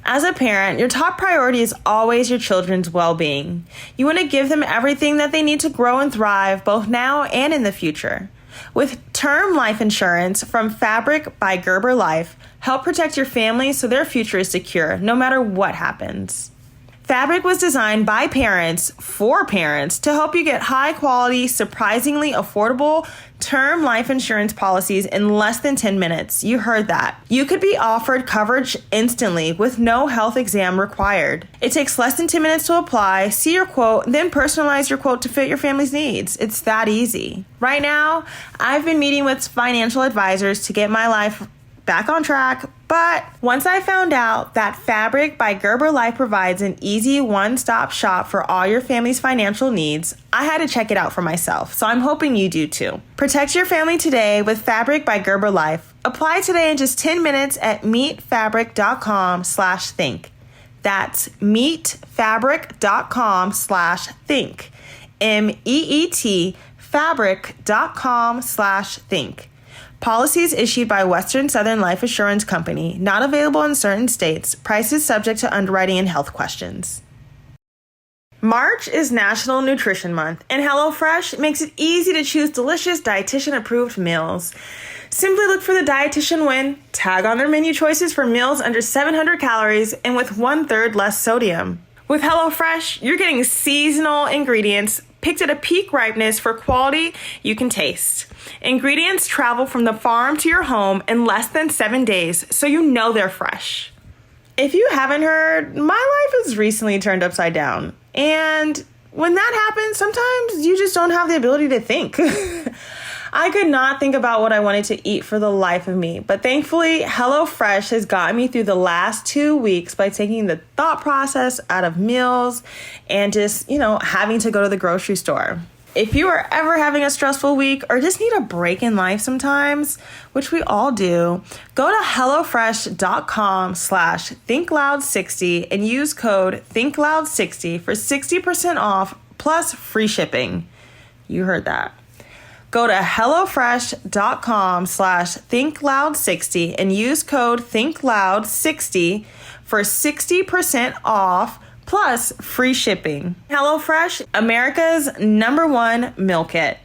As a parent, your top priority is always your children's well-being. You want to give them everything that they need to grow and thrive, both now and in the future. With term life insurance from Fabric by Gerber Life, help protect your family so their future is secure, no matter what happens. Fabric was designed by parents for parents to help you get high-quality, surprisingly affordable term life insurance policies in less than 10 minutes. You heard that. You could be offered coverage instantly with no health exam required. It takes less than 10 minutes to apply, see your quote, then personalize your quote to fit your family's needs. It's that easy. Right now, I've been meeting with financial advisors to get my life back on track, but once I found out that Fabric by Gerber Life provides an easy one-stop shop for all your family's financial needs, I had to check it out for myself, so I'm hoping you do too. Protect your family today with Fabric by Gerber Life. Apply today in just 10 minutes at meetfabric.com/think. That's meetfabric.com/think. MEET fabric.com/think. Policies issued by Western Southern Life Assurance Company, not available in certain states. Prices subject to underwriting and health questions. March is National Nutrition Month, and HelloFresh makes it easy to choose delicious dietitian-approved meals. Simply look for the dietitian win, tag on their menu choices for meals under 700 calories and with 1/3 less sodium. With HelloFresh, you're getting seasonal ingredients picked at a peak ripeness for quality you can taste. Ingredients travel from the farm to your home in less than 7 days, so you know they're fresh. If you haven't heard, my life has recently turned upside down. And when that happens, sometimes you just don't have the ability to think. I could not think about what I wanted to eat for the life of me, but thankfully, HelloFresh has gotten me through the last 2 weeks by taking the thought process out of meals and just, having to go to the grocery store. If you are ever having a stressful week or just need a break in life sometimes, which we all do, go to HelloFresh.com/ThinkLoud60 and use code ThinkLoud60 for 60% off plus free shipping. You heard that. Go to HelloFresh.com/ThinkLoud60 and use code ThinkLoud60 for 60% off plus free shipping. HelloFresh, America's #1 meal kit.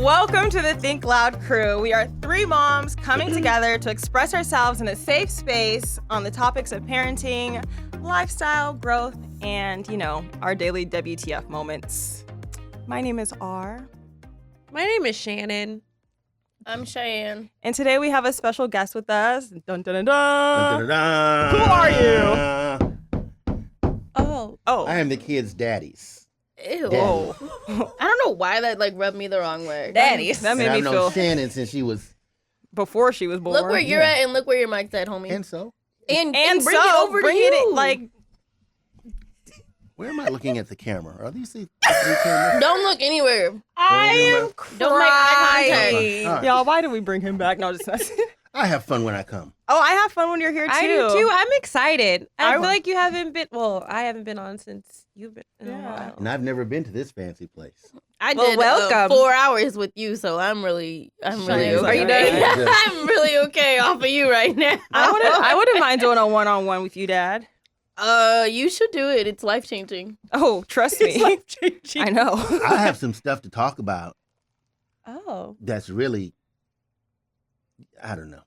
Welcome to the Think Loud crew. We are 3 moms coming together to express ourselves in a safe space on the topics of parenting, lifestyle, growth, and, our daily WTF moments. My name is R. My name is Shanan. I'm Cheyenne. And today we have a special guest with us. Dun, dun, dun, Dun, dun. dun, dun, Who are you? Oh. I am the kids' daddies. Ew. Whoa. I don't know why that rubbed me the wrong way. Daddies. That made And me I've known feel Shannon since she was, before she was born. Look where you're at and look where your mic's at, homie. and so. And And bring so, it over bring to you. it like, Where am I looking at the camera? Are these the cameras? Don't look anywhere. I am Don't make eye contact. crying. All right. Y'all, why did we bring him back? No, just not. I have fun when I come. Oh, I have fun when you're here too. I do too. I'm excited. I I- feel like you haven't been. Well, I haven't been on since you've been in a Yeah. while. And I've never been to this fancy place. I Well, did welcome. 4 hours with you, so I'm really Shane's okay. like, Are you done? "Yeah, I'm really okay off of you right now. I wouldn't mind doing a one-on-one with you, Dad. You should do it. It's life changing. Oh, trust me. I know. I have some stuff to talk about Oh. that's really, I don't know.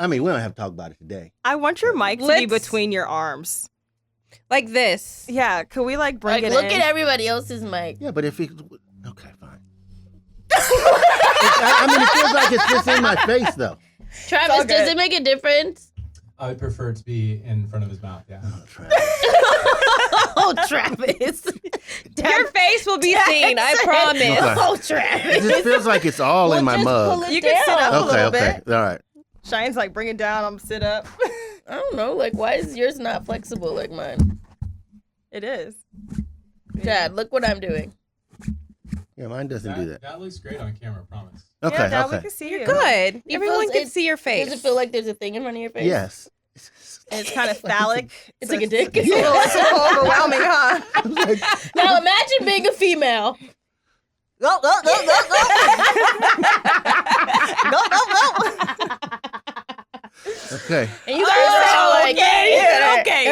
I mean, we don't have to talk about it today. I want your mic to be Let's- between your arms. Like this. Yeah, could we bring Like, it look in? at everybody else's mic. Yeah, but if it, okay, fine. I mean, it feels like it's just in my face, though. Travis, all does good. it make a difference? I would prefer to be in front of his mouth, yeah. Oh, Travis. Oh, Travis. Your face will be seen. I promise. Okay. Oh, It Travis. just feels like it's all in my mug. You can sit up a Okay, little okay, bit. all right. Shane's like, bring it down. I'm sit up. I don't know. Like, why is yours not flexible like mine? It is. Dad, look what I'm doing. Yeah, mine doesn't do that. That looks great on camera, promise. Okay, Yeah, Dad, we okay. can see You're you. good. It Everyone feels- can it- see your face. Does it feel like there's a thing in front of your face? Yes. And it's kind of phallic. It's like a dick. It's a little overwhelming, huh? Now imagine being a female Go, go, go, go, go. Go, go, go. Okay. And you guys are all like, okay.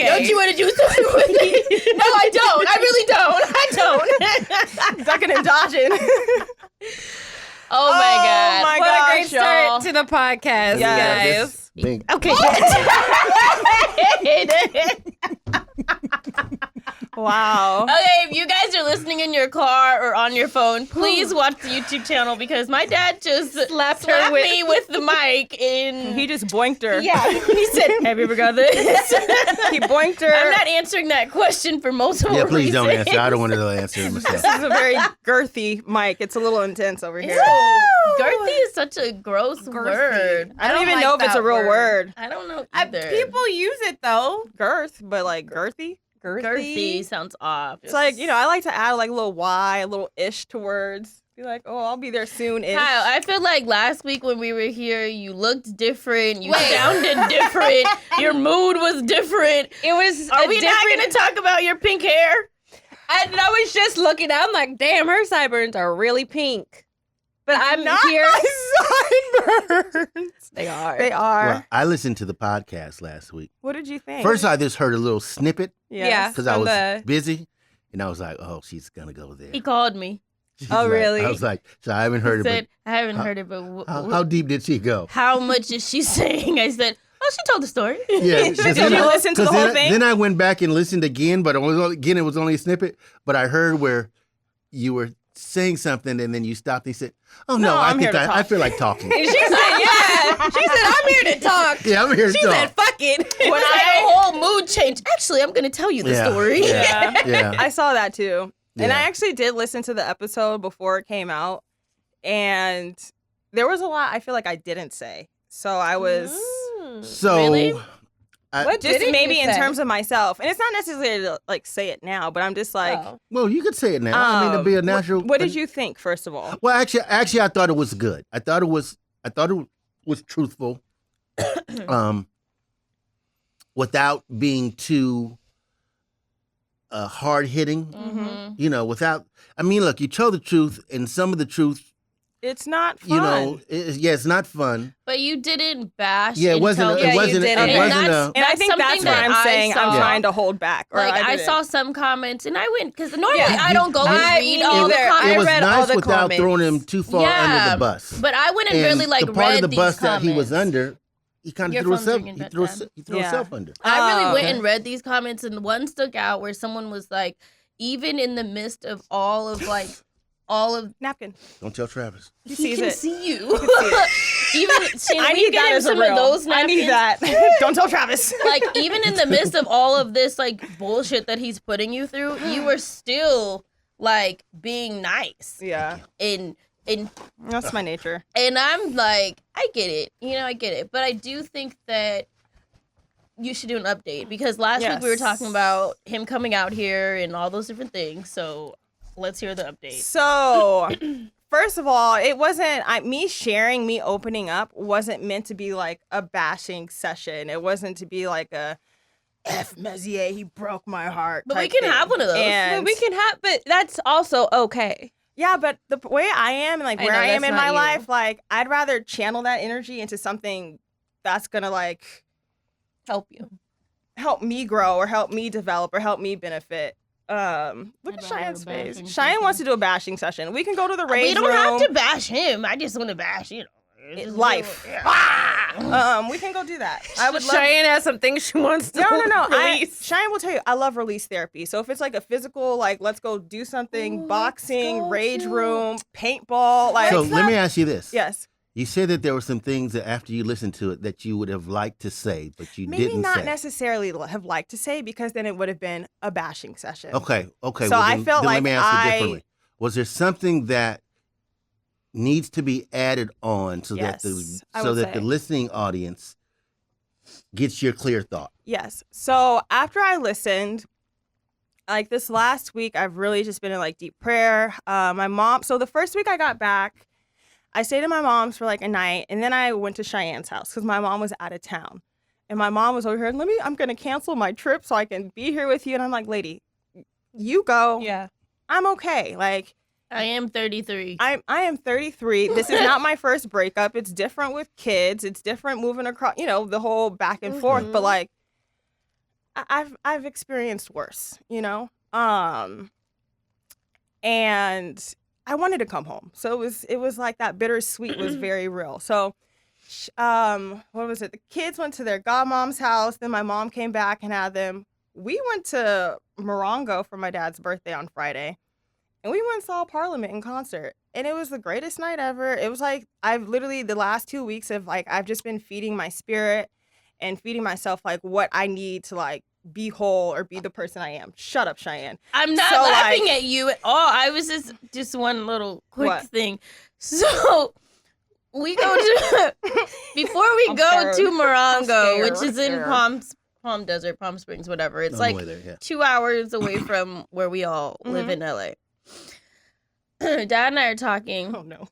Don't you want to do something with me? No, I don't. I really don't. I don't. Ducking and dodging. Oh my God. my What a great gosh, y'all. start to the podcast, Yes. guys. Bing. Okay. Wow. Okay, if you guys are listening in your car or on your phone, please watch the YouTube channel because my dad just slapped me with the mic and He just boinked her. yeah, he said, "Have you ever got this?" He boinked her. I'm not answering that question for multiple Yeah, please don't reasons. answer. I don't want to answer it myself. This is a very girthy mic. It's a little intense over here. Ew, girthy is such a gross word. I don't even like know if it's a that real word. I don't know either. People use it though. Girth, but like girthy. Girthy sounds off. It's like, I like to add like a little Y, a little ish to words. Be like, oh, I'll be there soon ish. Kyle, I feel like last week when we were here, you looked different. You sounded different. Your mood was different. It was. Are we not going to talk about your pink hair? And I was just looking. I'm like, damn, her sideburns are really pink. But I'm Not here. my sideburns. They are. They are. Well, I listened to the podcast last week. What did you think? First, I just heard a little snippet Yeah. because I From was the- busy, and I was like, "Oh, she's gonna go there." He called me. She's Oh, like- really? I was like, "So I haven't heard He it." said, I haven't how- heard it, but How deep did she go? how much is she saying? I said, oh, she told the story. Yeah. Did you listen to the whole thing? Then I went back and listened again, but it was only a snippet. But I heard where you were saying something, and then you stopped. And he said, "Oh no, No, I I'm think here to I talk." feel like talking." She said, yeah. She said, I'm here to talk. Yeah, I'm here to She talk. said, fuck it. When I had a whole mood change. Actually, I'm going to tell you the Yeah, story. yeah. Yeah. Yeah. I saw that too. And I Yeah. actually did listen to the episode before it came out. And there was a lot I feel like I didn't say. So I was So Really? What just didn't maybe you in say? terms of myself. And it's not necessarily to like say it now, but I'm just like, Oh. well, you could say it now. I mean, to be a natural. What did you think, first of all? Well, actually, I thought it was good. I thought it was truthful, without being too hard hitting. Mm-hmm. You know, without. I mean, look, you told the truth, and some of the truth, It's not fun. you know, it's not fun. But you didn't bash. Yeah, it wasn't. until- Yeah, It you wasn't. didn't. It And wasn't that's- a. and I think that's something what that I'm I saying. I'm saw. trying to hold back. Or Like I didn't. saw some comments, and I went because normally Yeah. I don't go and I- read me all the neither. comments. I It was read all nice the without comments. throwing him too far under the bus. But I went and And really like the part read of the these bus comments. that he was under, he kind Your of threw phone's himself. ringing, He but threw, damn. he threw Yeah. himself under. I really Oh, went okay. and read these comments, and one stuck out where someone was like, even in the midst of all of napkin. Don't tell Travis. He he sees can it. see you. Even Shane, I we need get that him as a some reel. of those I need napkins. that. Don't tell Travis. Like even in the midst of all of this like bullshit that he's putting you through, you were still like being nice. Yeah, And that's my nature. and I'm like, I get it. I get it. But I do think that you should do an update because last week we were Yes. talking about him coming out here and all those different things. So let's hear the update. So, first of all, it wasn't me opening up wasn't meant to be like a bashing session. It wasn't to be like a F Messier, he broke my heart. But we type can thing. have one of those. And but that's also okay. yeah, but the way I am, and like I where know, I am that's in not my you. life, like I'd rather channel that energy into something that's gonna like Help you. help me grow or help me develop or help me benefit. Look I'd at rather Cheyenne's have a bashing face. Cheyenne wants to do a bashing session. We can go to the We rage don't room. have to bash him. I just want to bash, it's just Life. Yeah. We can go do that. I would love. Cheyenne has some things she wants to No. release. Cheyenne will tell you, I love release therapy. So if it's like a physical, like let's go do something, boxing, rage room, paintball, like So let me ask you this. yes, You said that there were some things that after you listened to it that you would have liked to say, but you maybe didn't not say. necessarily have liked to say because then it would have been a bashing session. Okay. So well, I then, felt then like let me ask you I- differently. Was there something that needs to be added on so Yes, I that would the say. listening audience gets your clear thought? Yes. So after I listened, like this last week, I've really just been in like deep prayer. My mom. So the first week I got back, I stayed at my mom's for like a night, and then I went to Cheyenne's house because my mom was out of town, and my mom was over here. I'm gonna cancel my trip so I can be here with you. And I'm like, lady, you go. Yeah. I'm okay. Like, I am 33. I am 33. This is not my first breakup. It's different with kids. It's different moving across, the whole back and forth. But like, I've experienced worse, and I wanted to come home. So it was like that bittersweet was very real. So, what was it? The kids went to their godmom's house. Then my mom came back and had them. We went to Morongo for my dad's birthday on Friday. And we went and saw Parliament in concert. And it was the greatest night ever. It was like, I've literally, the last 2 weeks of like, I've just been feeding my spirit and feeding myself like what I need to like be whole or be the person I am. Shut up, Cheyenne. I'm not laughing at you at all. I was just one little quick thing. So we go to, before we go to Morongo, which is in Palm Desert, Palm Springs, whatever. It's like 2 hours away from where we all live in LA. Dad and I are talking. Oh, no.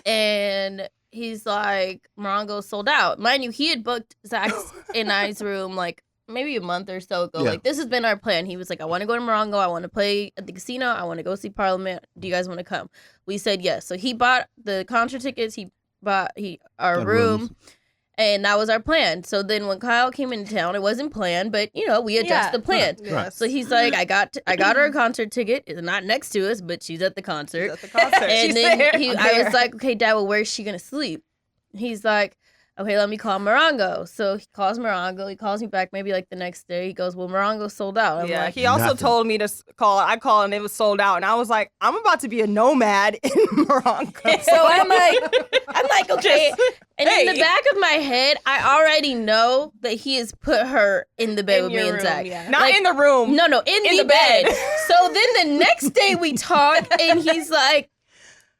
And he's like, Morongo sold out. Mind you, he had booked Zach's and I's room like maybe a month or so ago. Yeah. Like, this has been our plan. He was like, I want to go to Morongo. I want to play at the casino. I want to go see Parliament. Do you guys want to come? We said yes. So he bought the concert tickets. He bought our room. And that was our plan. So then when Kyle came into town, it wasn't planned, but we adjust the plan. Right. So he's like, I got her a concert ticket. It's not next to us, but she's at the concert. She's at the concert. And then I was like, okay, Dad, well, where's she gonna sleep? He's like, okay, let me call Morongo. So he calls Morongo. He calls me back maybe like the next day. He goes, well, Morongo sold out. I'm like, he also told me to call. I called and it was sold out. And I was like, I'm about to be a nomad in Morongo. So I'm like, okay. And in the back of my head, I already know that he has put her in the bed with me and Zach. Yeah. Not in the room. No, in the bed. So then the next day we talk and he's like,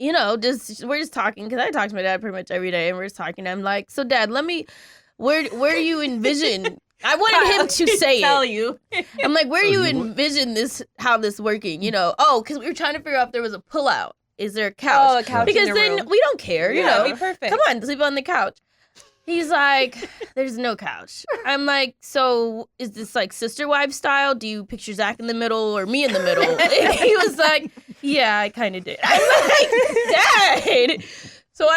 we're just talking because I talk to my dad pretty much every day, and we're just talking. I'm like, so Dad, where do you envision? I wanted him to say tell you. I'm like, where do you envision how this working? Because we were trying to figure out if there was a pullout. Is there a couch? Oh, a couch. Because in your then room. we don't care. It'd be perfect. Come on, sleep on the couch. He's like, there's no couch. I'm like, so is this like sister wife style? Do you picture Zach in the middle or me in the middle? And he was like, yeah, I kind of did. I'm like, Dad. So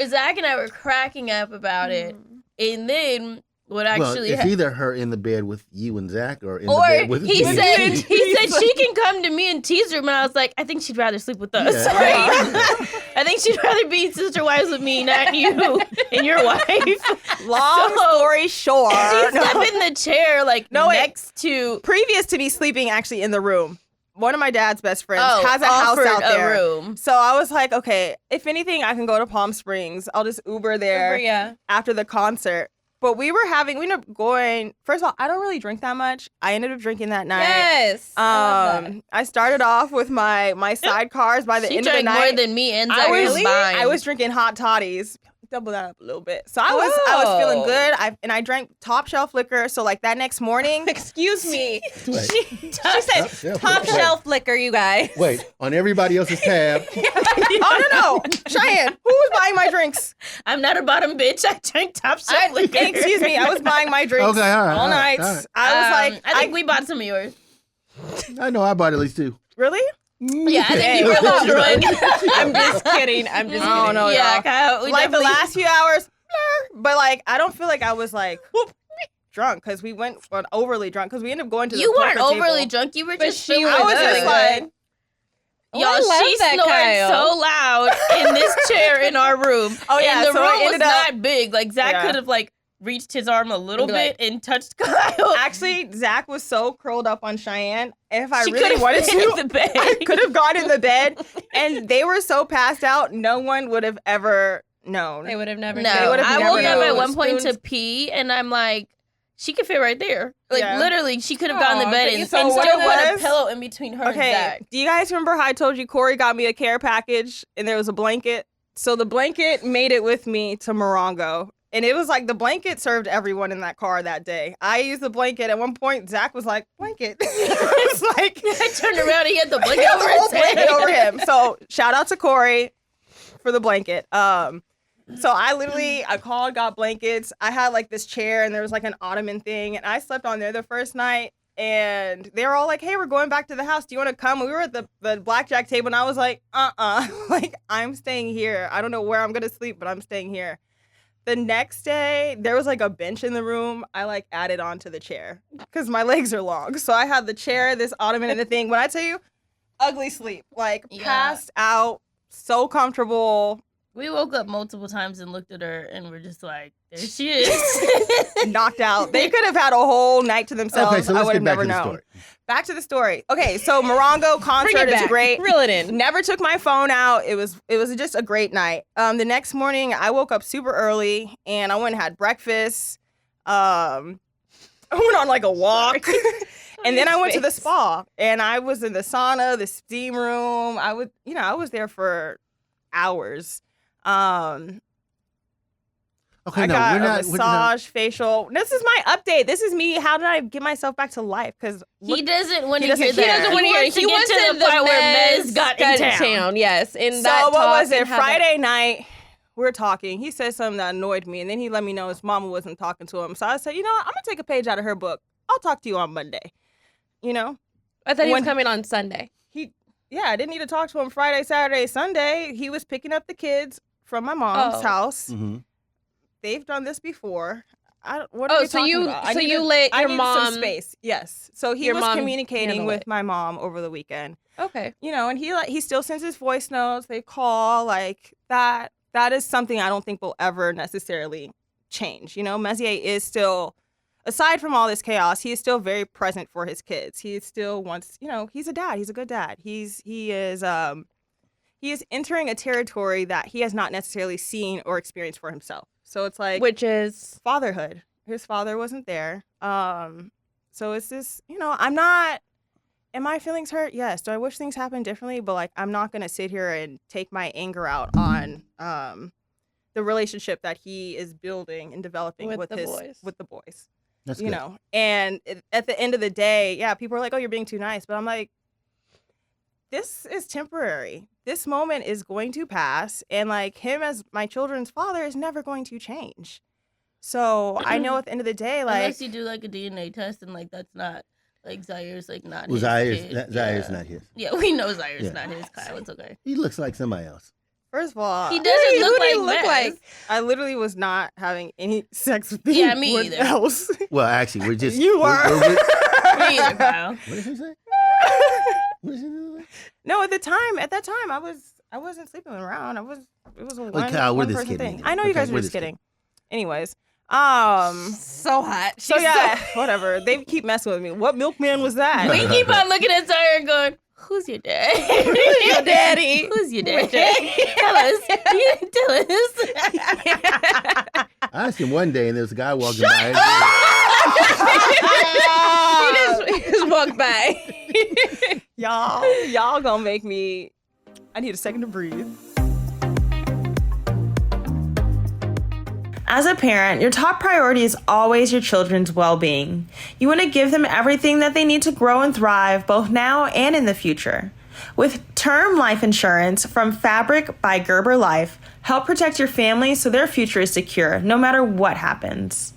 Zach and I were cracking up about it. And then what actually it's either her in the bed with you and Zach or in the bed with he said she can come to me in T's room, and I was like, I think she'd rather sleep with us. Yeah. Right? I think she'd rather be sister wives with me, not you and your wife. Long story short, she slept in the chair next to previous to me sleeping actually in the room. One of my dad's best friends has a house out there. Room. So I was like, okay, if anything, I can go to Palm Springs. I'll just Uber there after the concert. But we ended up going, first of all, I don't really drink that much. I ended up drinking that night. Yes. I started off with my sidecars by the end of the night. She drank more than me and Zach I was drinking hot totties. Double that up a little bit. So I was feeling good. I drank top shelf liquor. So like that next morning. Excuse me. She said top shelf liquor, you guys. Wait, on everybody else's tab. Oh, no. Cheyenne, who was buying my drinks? I'm not a bottom bitch. I drank top shelf liquor. Excuse me. I was buying my drinks Okay, all right, all night. all right. I was like, I think we bought some of yours. I know I bought at least 2. Really? Yeah, I think you were a little drunk. I'm just kidding. Oh, no, yeah, Kyle, like the last few hours, but like I don't feel like I was like drunk because we went overly drunk because we ended up going to the You weren't poker overly table. drunk. You were But just she feeling was I was good. just like, Y'all, she that, snored Kyle. so loud in this chair in our room. Oh, yeah, and the so room it was ended up- not big. Like Zach could have reached his arm a little bit and touched Kyle. actually, Zach was so curled up on Cheyenne. If I She really could've wanted been in to, the bed. I could have gone in the bed, and they were so passed out, no one would have ever known. They would have never No, known. They would've I never woke up at known. one point to Spoons. pee, and I'm like, she could fit right there. Like Yeah. literally, she could have gotten in Aw, the bed but and so still what it put a was- pillow in between her and Okay, Zach. do you guys remember how I told you Corey got me a care package and there was a blanket? So the blanket made it with me to Morongo. And it was like the blanket served everyone in that car that day. I used the blanket. At one point, Zach was like, blanket. It was like, I turned around and he had the he blanket had over the whole his head. blanket over him. So shout out to Corey for the blanket. So I called, got blankets. I had like this chair and there was like an ottoman thing. And I slept on there the first night. And they were all like, hey, we're going back to the house. Do you want to come? We were at the blackjack table, and I was like, like, I'm staying here. I don't know where I'm going to sleep, but I'm staying here. The next day, there was like a bench in the room. I like added onto the chair because my legs are long. So I had the chair, this ottoman, and the thing. When I tell you, ugly sleep, like passed out, so comfortable. We woke up multiple times and looked at her and we're just like, there she is. Knocked out. They could have had a whole night to themselves. Okay, so let's I would get have back never to the known. story. Back to the story. Okay, so Morongo concert is great. Reel it in. Never took my phone out. It was just a great night. The next morning, I woke up super early and I went and had breakfast. I went on like a walk. And then I went to the spa and I was in the sauna, the steam room. I was there for hours. Okay, I no, got we're a not. massage, facial. This is my update. This is me. How did I get myself back to life? Because He doesn't want to doesn't- hear he that. doesn't wanna hear it. He wants to get to the part where Mez got in town. Yes. And So that what was talk it? and how Friday night, we're talking. He said something that annoyed me, and then he let me know his mama wasn't talking to him. So I said, you know what? I'm gonna take a page out of her book. I'll talk to you on Monday. You know? I thought he was when- coming on Sunday. I didn't need to talk to him Friday, Saturday, Sunday. He was picking up the kids from my mom's house. Mm-hmm. They've done this before. What are we so talking you about? so you let I your needed mom some space. Yes. So he your was mom communicating handle with it. my mom over the weekend. Okay. You know, and he still sends his voice notes. They call like that. That is something I don't think will ever necessarily change. You know, Messier is still, aside from all this chaos, he is still very present for his kids. He still wants, you know, he's a dad. He's a good dad. He is entering a territory that he has not necessarily seen or experienced for himself. So it's like, Which is fatherhood. His father wasn't there. So it's this, you know, am my feelings hurt? Yes. Do I wish things happened differently? But like, I'm not going to sit here and take my anger out on the relationship that he is building and developing with the boys. That's you good. know, and at the end of the day, yeah, people are like, oh, you're being too nice. But I'm like, this is temporary. This moment is going to pass. And like him as my children's father is never going to change. So I know at the end of the day, like. Unless you do like a DNA test and like that's not, like Zaire's like not Well, his kid. Zaire's not his. Yeah, we know Zaire's Yeah. not his. Kyle, it's okay. He looks like somebody else. First of all, He doesn't Who look do like you look Mez. like? I literally was not having any sex with Yeah, anyone me either. else. Well, actually, we're just. You we're- are. we're- Me either, Kyle. what did he say? What did he say? No, at that time, I wasn't sleeping around. It was a one, Kyle, we're one just person kidding. thing. I know you Okay, guys were we're just just kidding. Anyways, so hot. so yeah, whatever. They keep messing with me. What milkman was that? We keep on looking at Zaire and going, who's your dad? Who's your daddy? Who's your dad? Tell us. Tell us. I asked him one day, and there was a guy walking by. He just walked by. y'all gonna make me. I need a second to breathe. As a parent, your top priority is always your children's well-being. You want to give them everything that they need to grow and thrive, both now and in the future. With term life insurance from Fabric by Gerber Life, help protect your family so their future is secure, no matter what happens.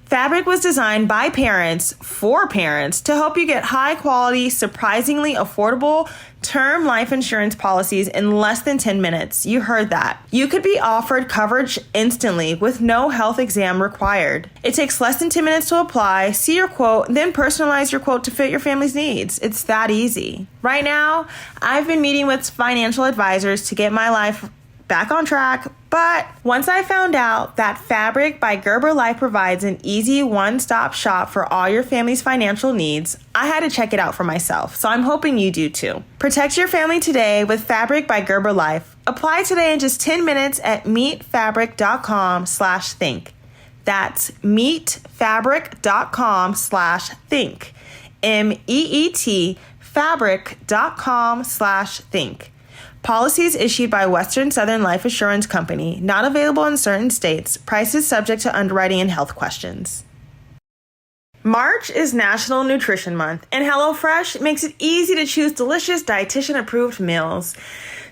Fabric was designed by parents for parents to help you get high-quality, surprisingly affordable term life insurance policies in less than 10 minutes. You heard that. You could be offered coverage instantly with no health exam required. It takes less than 10 minutes to apply, see your quote, then personalize your quote to fit your family's needs. It's that easy. Right now, I've been meeting with financial advisors to get my life back on track, but once I found out that Fabric by Gerber Life provides an easy one-stop shop for all your family's financial needs, I had to check it out for myself, so I'm hoping you do too. Protect your family today with Fabric by Gerber Life. Apply today in just 10 minutes at meetfabric.com/think. That's meetfabric.com/think. MEET fabric.com/think. Policies issued by Western Southern Life Assurance Company, not available in certain states. Prices subject to underwriting and health questions. March is National Nutrition Month, and HelloFresh makes it easy to choose delicious dietitian-approved meals.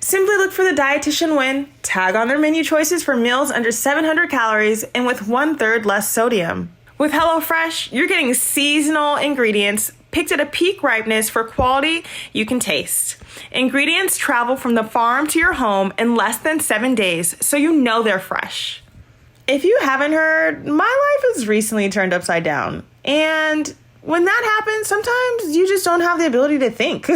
Simply look for the dietitian win, tag on their menu choices for meals under 700 calories and with 1/3 less sodium. With HelloFresh, you're getting seasonal ingredients, picked at a peak ripeness for quality you can taste. Ingredients travel from the farm to your home in less than 7 days, so you know they're fresh. If you haven't heard, my life has recently turned upside down. And when that happens, sometimes you just don't have the ability to think.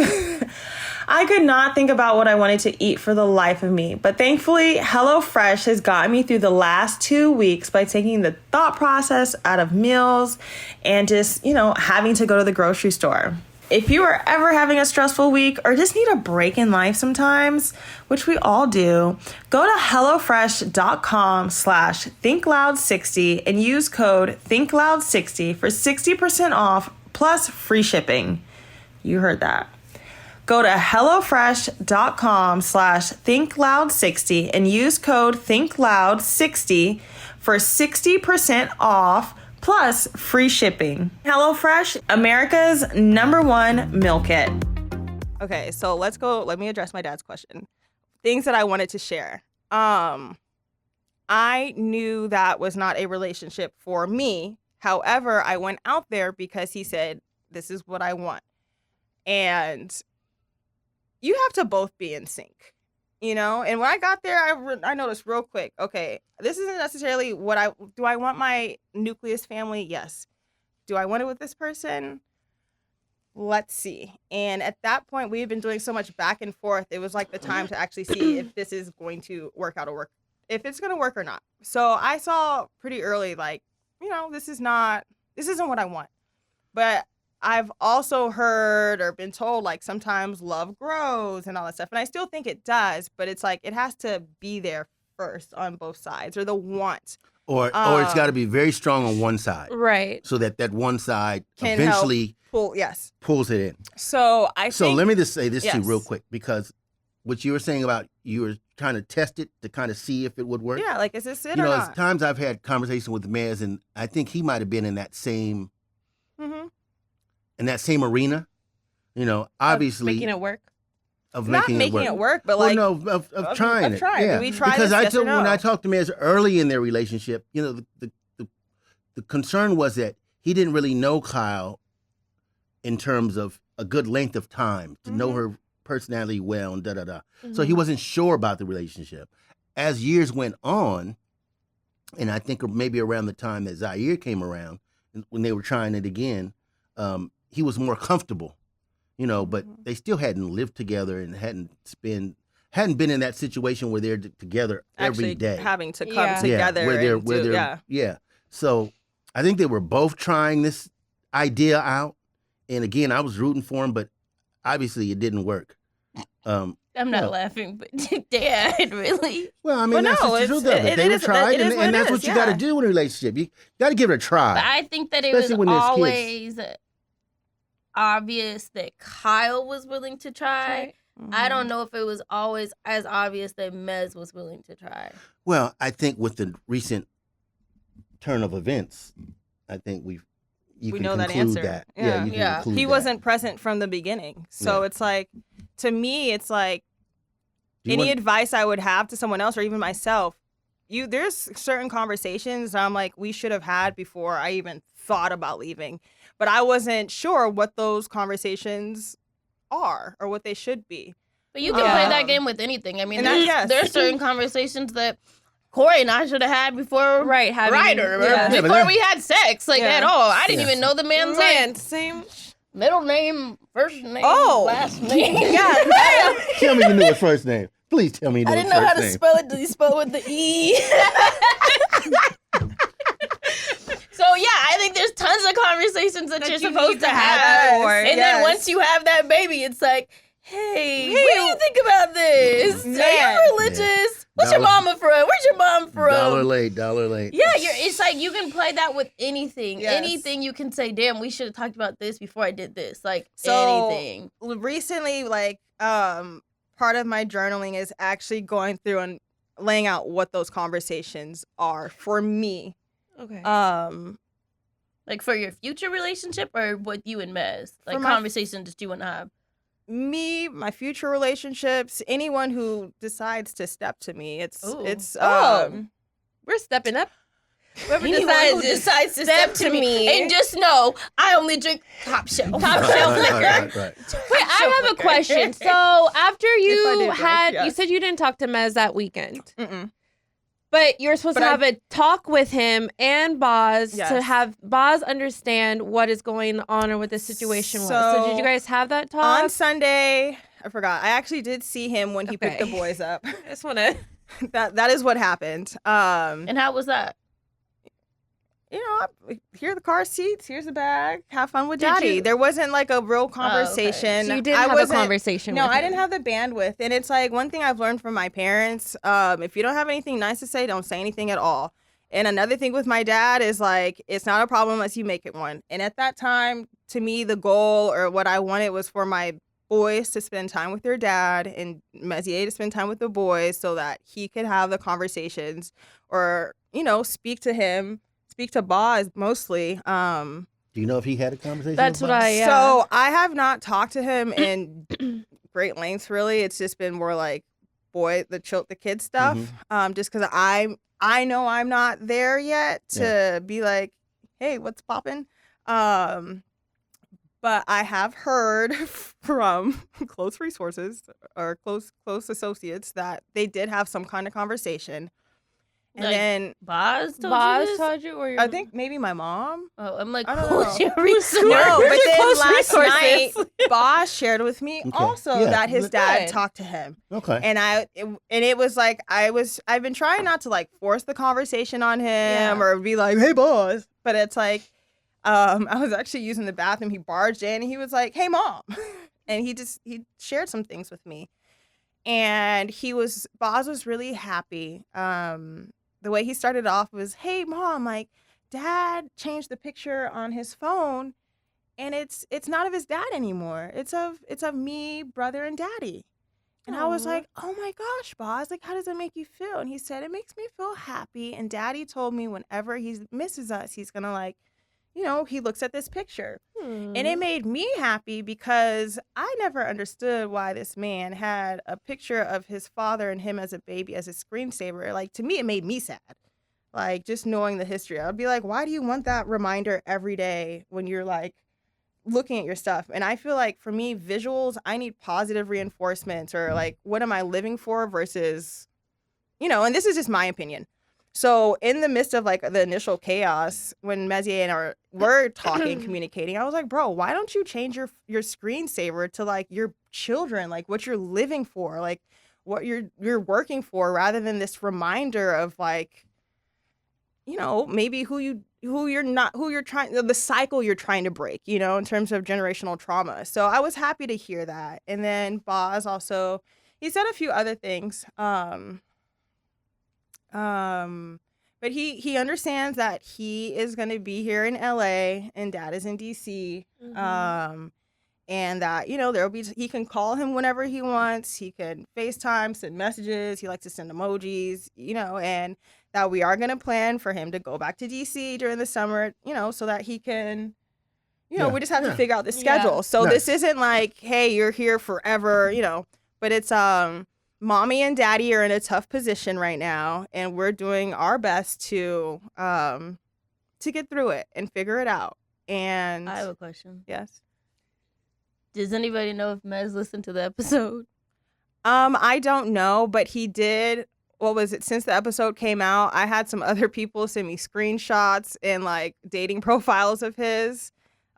I could not think about what I wanted to eat for the life of me. But thankfully, HelloFresh has gotten me through the last 2 weeks by taking the thought process out of meals and just, having to go to the grocery store. If you are ever having a stressful week or just need a break in life sometimes, which we all do, go to HelloFresh.com/ThinkLoud60 and use code ThinkLoud60 for 60% off plus free shipping. You heard that. Go to HelloFresh.com/ThinkLoud60 and use code ThinkLoud60 for 60% off plus free shipping. HelloFresh, America's #1 meal kit. Okay, so let's go. Let me address my dad's question. Things that I wanted to share. I knew that was not a relationship for me. However, I went out there because he said, this is what I want. And you have to both be in sync, And when I got there, I noticed real quick, okay, this isn't necessarily do I want my nucleus family? Yes. Do I want it with this person? Let's see. And at that point, we had been doing so much back and forth. It was like the time to actually see if this is going to work out or if it's going to work or not. So I saw pretty early, this isn't what I want. But I've also heard or been told, sometimes love grows and all that stuff. And I still think it does, but it's it has to be there first on both sides, or the want. Or it's got to be very strong on one side. Right. So that one side Can eventually pulls it in. So let me just say this too real quick, because what you were saying about you were trying to test it to kind of see if it would work. Yeah, is this it or not? There's times I've had conversation with Mez, and I think he might have been in that same in that same arena, obviously making it work. Of not making it work, but of trying it. Yeah. Do we try because this? when I talked to Mez early in their relationship, the concern was that he didn't really know Kyle in terms of a good length of time to know her personality well and So he wasn't sure about the relationship. As years went on, and I think maybe around the time that Zaire came around, when they were trying it again, he was more comfortable, but they still hadn't lived together and hadn't been in that situation where they're together every day, having to come together. So I think they were both trying this idea out, and again, I was rooting for him, but obviously it didn't work. I'm not laughing, but Dad, really? Well, I mean, that's the truth of it. They were tried, and that's what you got to do in a relationship. You got to give it a try. But I think that it was always obvious that Kyle was willing to try. I don't know if it was always as obvious that Mez was willing to try. Well, I think with the recent turn of events, I think we can know that conclude answer. that. He wasn't present from the beginning. So it's to me, it's any advice I would have to someone else or even myself, there's certain conversations I'm we should have had before I even thought about leaving. But I wasn't sure what those conversations are or what they should be. But you can play that game with anything. I mean, there's certain conversations that Corey and I should have had before Ryder, before we had sex, at all. I didn't even know the man's same middle name, first name, last name. Tell me you knew his first name. Please tell me you knew his first name. I didn't know how to spell it. Did he spell it with the E? So I think there's tons of conversations that you're supposed to have. And then once you have that baby, it's hey, what do you think about this? Are you religious? Yeah. What's your mama from? Where's your mom from? Dollar late. Yeah, it's you can play that with anything. Yes. Anything you can say, damn, we should have talked about this before I did this. Anything. Recently, part of my journaling is actually going through and laying out what those conversations are for me. Okay. For your future relationship or with you and Mez? Conversations that you want to have? Me, my future relationships, anyone who decides to step to me. We're stepping up. Whoever Anyone decides to step step to to me, me. and just know I only drink top shelf. Top shelf liquor. Right. Wait, I have a question. So after I you did drink, had, you yes. said you didn't talk to Mez that weekend, Mm-mm. but you're supposed But to I- have a talk with him and Boz to Yes. have Boz understand what is going on or what the situation was. So So, did you guys have that talk? On Sunday, I forgot. I actually did see him when he picked the Okay. boys up. I just want to. That is what happened. And how was that? Here are the car seats. Here's the bag. Have fun with Did daddy. you- There wasn't like a real conversation. So you didn't I have a wasn't- conversation No, with I him. didn't have the bandwidth. And it's like one thing I've learned from my parents. If you don't have anything nice to say, don't say anything at all. And another thing with my dad is like, it's not a problem unless you make it one. And at that time, to me, the goal or what I wanted was for my boys to spend time with their dad and Messier to spend time with the boys so that he could have the conversations or, speak to Boz mostly. Do you know if he had a conversation? That's with what Boz? I. So I have not talked to him in great lengths, really. It's just been more like the kid stuff. Just because I know I'm not there yet to be like, hey, what's poppin'? But I have heard from close resources or close associates that they did have some kind of conversation. And Like, then Boz told you Boz this? told you, or your I think maybe my mom. Oh, I'm like, I don't who's know. your resource? No, but then close last night, resources? Boz shared with me Okay. also Yeah. that his dad Good. talked to him. Okay. And it was like I've been trying not to like force the conversation on him Yeah. or be like, hey boss. But it's like I was actually using the bathroom. He barged in and he was like, hey mom. And he shared some things with me. And Boz was really happy. The way he started off was, hey mom, like dad changed the picture on his phone and it's not of his dad anymore. It's of me, brother, and daddy. And I was Aw. like, oh my gosh, Boz, like, how does that make you feel? And he said, it makes me feel happy. And daddy told me whenever he misses us, he's going to like, he looks at this picture. And it made me happy because I never understood why this man had a picture of his father and him as a baby as a screensaver. Like, to me, it made me sad. Like, just knowing the history. I'd be like, why do you want that reminder every day when you're like, looking at your stuff? And I feel like for me, visuals, I need positive reinforcements or like, what am I living for versus, and this is just my opinion. So in the midst of like the initial chaos, when Messier and were talking, communicating, I was like, bro, why don't you change your screensaver to like your children, like what you're living for, like what you're working for, rather than this reminder of like, maybe who you're trying, the cycle you're trying to break, in terms of generational trauma. So I was happy to hear that. And then Boz also, he said a few other things. But he understands that he is going to be here in LA and dad is in DC. And that, he can call him whenever he wants. He can FaceTime, send messages. He likes to send emojis, and that we are going to plan for him to go back to DC during the summer, so that he can, we just have to figure out the schedule. Yeah. So Nice. this isn't like, hey, you're here forever, but it's, mommy and daddy are in a tough position right now, and we're doing our best to get through it and figure it out. And I have a question. yes. Does anybody know if Mez listened to the episode? I don't know, but he did. What was it? Since the episode came out, I had some other people send me screenshots and like dating profiles of his.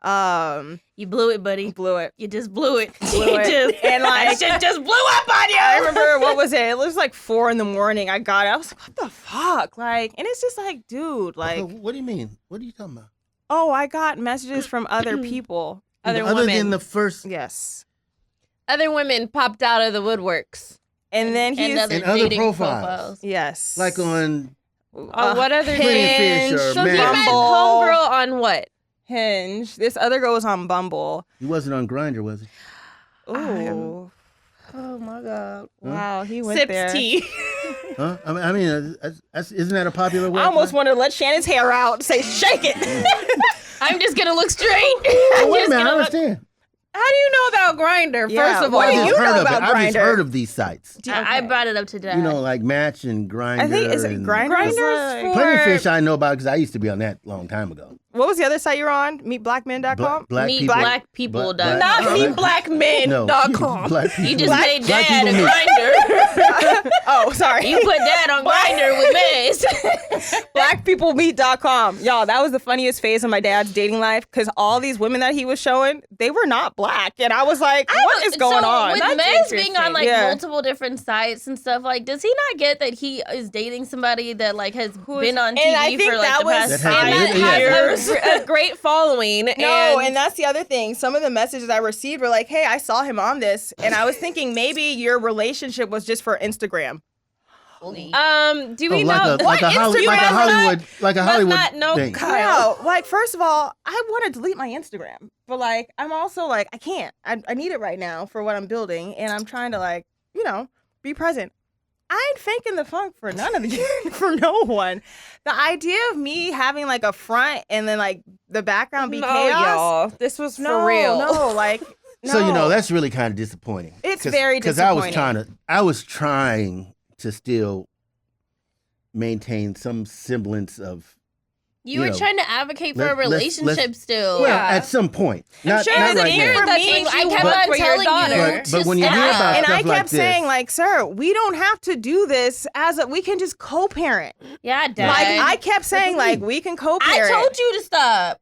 You blew it, buddy. Blew it. You just blew it. Blew You it. just, And, like, that shit just blew up on you. I remember, what was it? It was like 4 a.m. I got it. I was like, what the fuck? Like, and it's just like, dude, like, What do you mean? What are you talking about? oh, I got messages from other people. Other Other women. than the first Yes. Other women popped out of the woodworks. And then he's, and other And other dating profiles. yes. like on Oh, what other Plenty of Fish or Hinge, So he Match. met Bumble. homegirl on what? Hinge. This other girl was on Bumble. he wasn't on Grindr, was he? Ooh. Oh my god. Wow, he went Sips there. tea. Huh? I mean, isn't that a popular website? I almost wanted to let Shannon's hair out and say, shake it. I'm just gonna look straight. Oh, I'm wait a just minute, I gonna look. understand. How do you know about Grindr? Yeah, First of what all, do you know about I've just Grindr? heard of these sites. I brought it up today. You know, like Match and Grindr. I think is it and Grindr? Grindr's for- Plenty of Fish I know about because I used to be on that a long time ago. What was the other site you're on? Meetblackmen.com? Meetblackpeople.com. not meetblackmen.com. Black people. You just Black- made black dad a people meet. Grindr. Oh, sorry. You put dad on Grindr with Maze. Blackpeoplemeet.com. Y'all, that was the funniest phase of my dad's dating life because all these women that he was showing, they were not black. And I was like, what is going on? With That's Maze being on like Yeah. multiple different sites and stuff, like, does he not get that he is dating somebody that like has been on TV and I think for like that the was- past That 5 has- years? Has a great following. No, and that's the other thing. Some of the messages I received were like, hey, I saw him on this. And I was thinking maybe your relationship was just for Instagram. do we Oh, know like a Hollywood not know thing. Kyle. No, like, first of all, I want to delete my Instagram. But, like, I'm also like, I can't. I need it right now for what I'm building. And I'm trying to, like, be present. I ain't faking the funk for none of you, for no one. The idea of me having, like, a front and then, like, the background be No, chaos. y'all. This was No, for real. no, like, no. So that's really kind of disappointing. It's very because I was trying to still maintain some semblance of. You were trying to advocate for a let's- relationship still. Well, Yeah. at some point, not sure not it's right here now. that Me, makes I you kept work on for your telling daughter. you But to when you hear stop. about And stuff I kept like this. saying, like, sir, we don't have to do this we can just co-parent. Yeah, Dad. Like, I kept saying, like, we can I co-parent. told you to stop.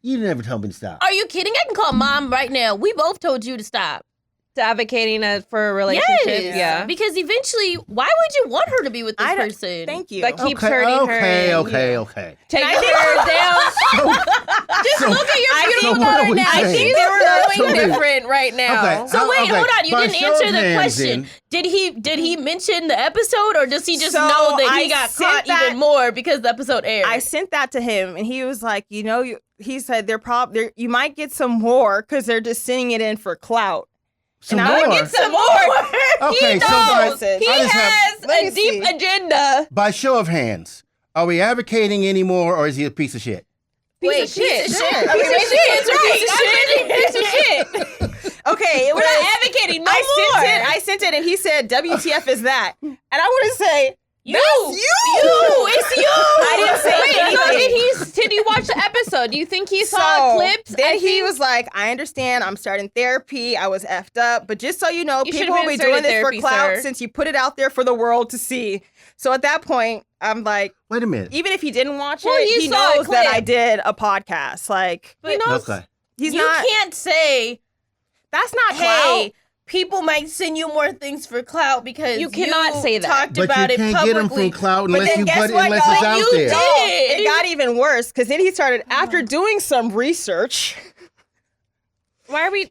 You never told me to stop. Are you kidding? I can call Mom right now. We both told you to stop. Advocating for a relationship. Yes. Yeah. Because eventually, why would you want her to be with this I don't- person? Thank you. That keeps hurting okay, her. okay. Take her down. Just look at your I beautiful think- daughter what are we now. saying? She's She's going So wait. different right now. Okay. So wait, Okay. hold on. You By didn't show of answer the hands, question. then. Did he mention the episode, or does he just So know that I he got sent caught that- even more because the episode aired? I sent that to him, and he was like, he said you might get some more because they're just sending it in for clout. Some And I would more. get some more. Okay, He so knows. by, He I just have- has Let me a deep see. agenda. by show of hands, are we advocating anymore, or is he a piece of shit? Piece of shit. Piece of Piece shit. of I mean, shit. basically, Piece of shit. Okay, it We're was. not advocating no more. I sent it, and he said, WTF is that? And I want to say, You. that's you. It's you. I didn't say Wait, so anything. did you watch the episode? Do you think he saw clips? Then he was like, I understand. I'm starting therapy. I was effed up. But just so you know, You people should've will be been doing started this for therapy, clout sir. since you put it out there for the world to see. So at that point, I'm like, Wait a minute. even if he didn't watch Well, it, you he saw a knows that clip. I did a podcast. Like, But he knows. Okay. He's you not. can't say, That's not hey, clout. people might send you more things for clout because You cannot say that. talked But about you it can't get them publicly. from clout But unless then you guess put what, unless y'all? it's out You there. did. It got even worse because then he started after doing some research. Why are we?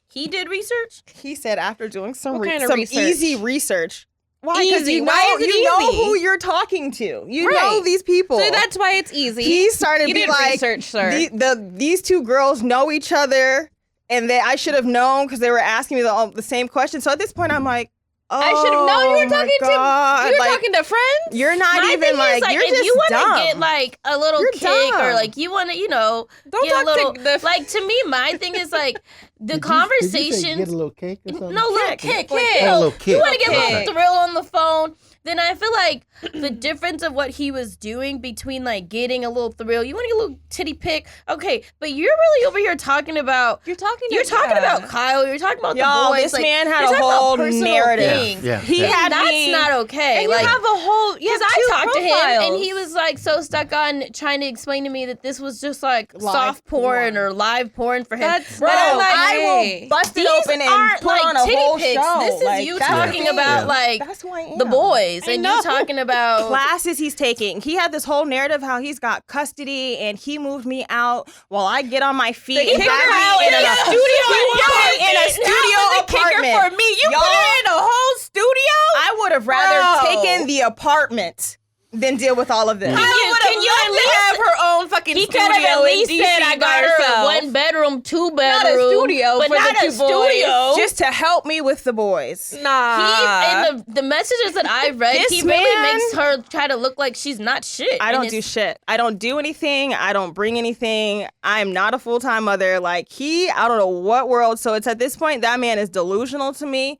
He did research? He said after doing some What kind of some research? easy research. Why? Because Easy. you know, Why is it you know easy? who you're talking to. You Right. know these people. So that's why it's easy. he started You to be did like, research, sir. these two girls know each other, and I should have known because they were asking me the same question. So at this point, I'm like, oh, I should have known you were my talking God. to. You were Like, talking to friends. You're not My even thing like, is, you're if just you want dumb. to get like a little You're kick or dumb. like you want to, Don't get a talk little, to the. like to me, my thing is like the Did you say conversations. get a little cake or something? No, little Kick. kick. Like, You Oh, a know, little kick. You want to get a Okay. little thrill on the phone. Then I feel like the difference of what he was doing between like getting a little thrill, you want to get a little titty pic, okay, but you're really over here talking about. You're talking. You're talking about Kyle. You're talking about Y'all, the boys. this like, man had you're a talking about whole personal narrative. things. Yeah, He yeah. had That's me, not okay. And like, you have a whole. because I talked to him and he was like so stuck on trying to explain to me that this was just like Live soft porn porn. or live porn for him. That's Bro, But I'm like, I hey. will bust it these open and aren't put like on a titty whole pics. show. This is Like, you that's the talking thing. about Yeah. like That's who I am. the boys, I and know. you talking about Classes he's taking. He had this whole narrative how he's got custody and he moved me out while I get on my feet. They and kicked have her me out in a studio in a studio apartment. for me. You Y'all- put her in a whole studio. I would have rather Bro. taken the apartment than deal with all of this. Can literally have her own fucking He studio could have at in least DC said, I got by her herself. a 1 bedroom, 2 bedroom. Not a studio but for not the a two studio. boys. Just to help me with the boys. Nah. And the messages that I've read, This he really man- makes her try to look like she's not shit. I And don't do shit. I don't do anything. I don't bring anything. I'm not a full-time mother. Like, I don't know what world. So it's at this point, that man is delusional to me.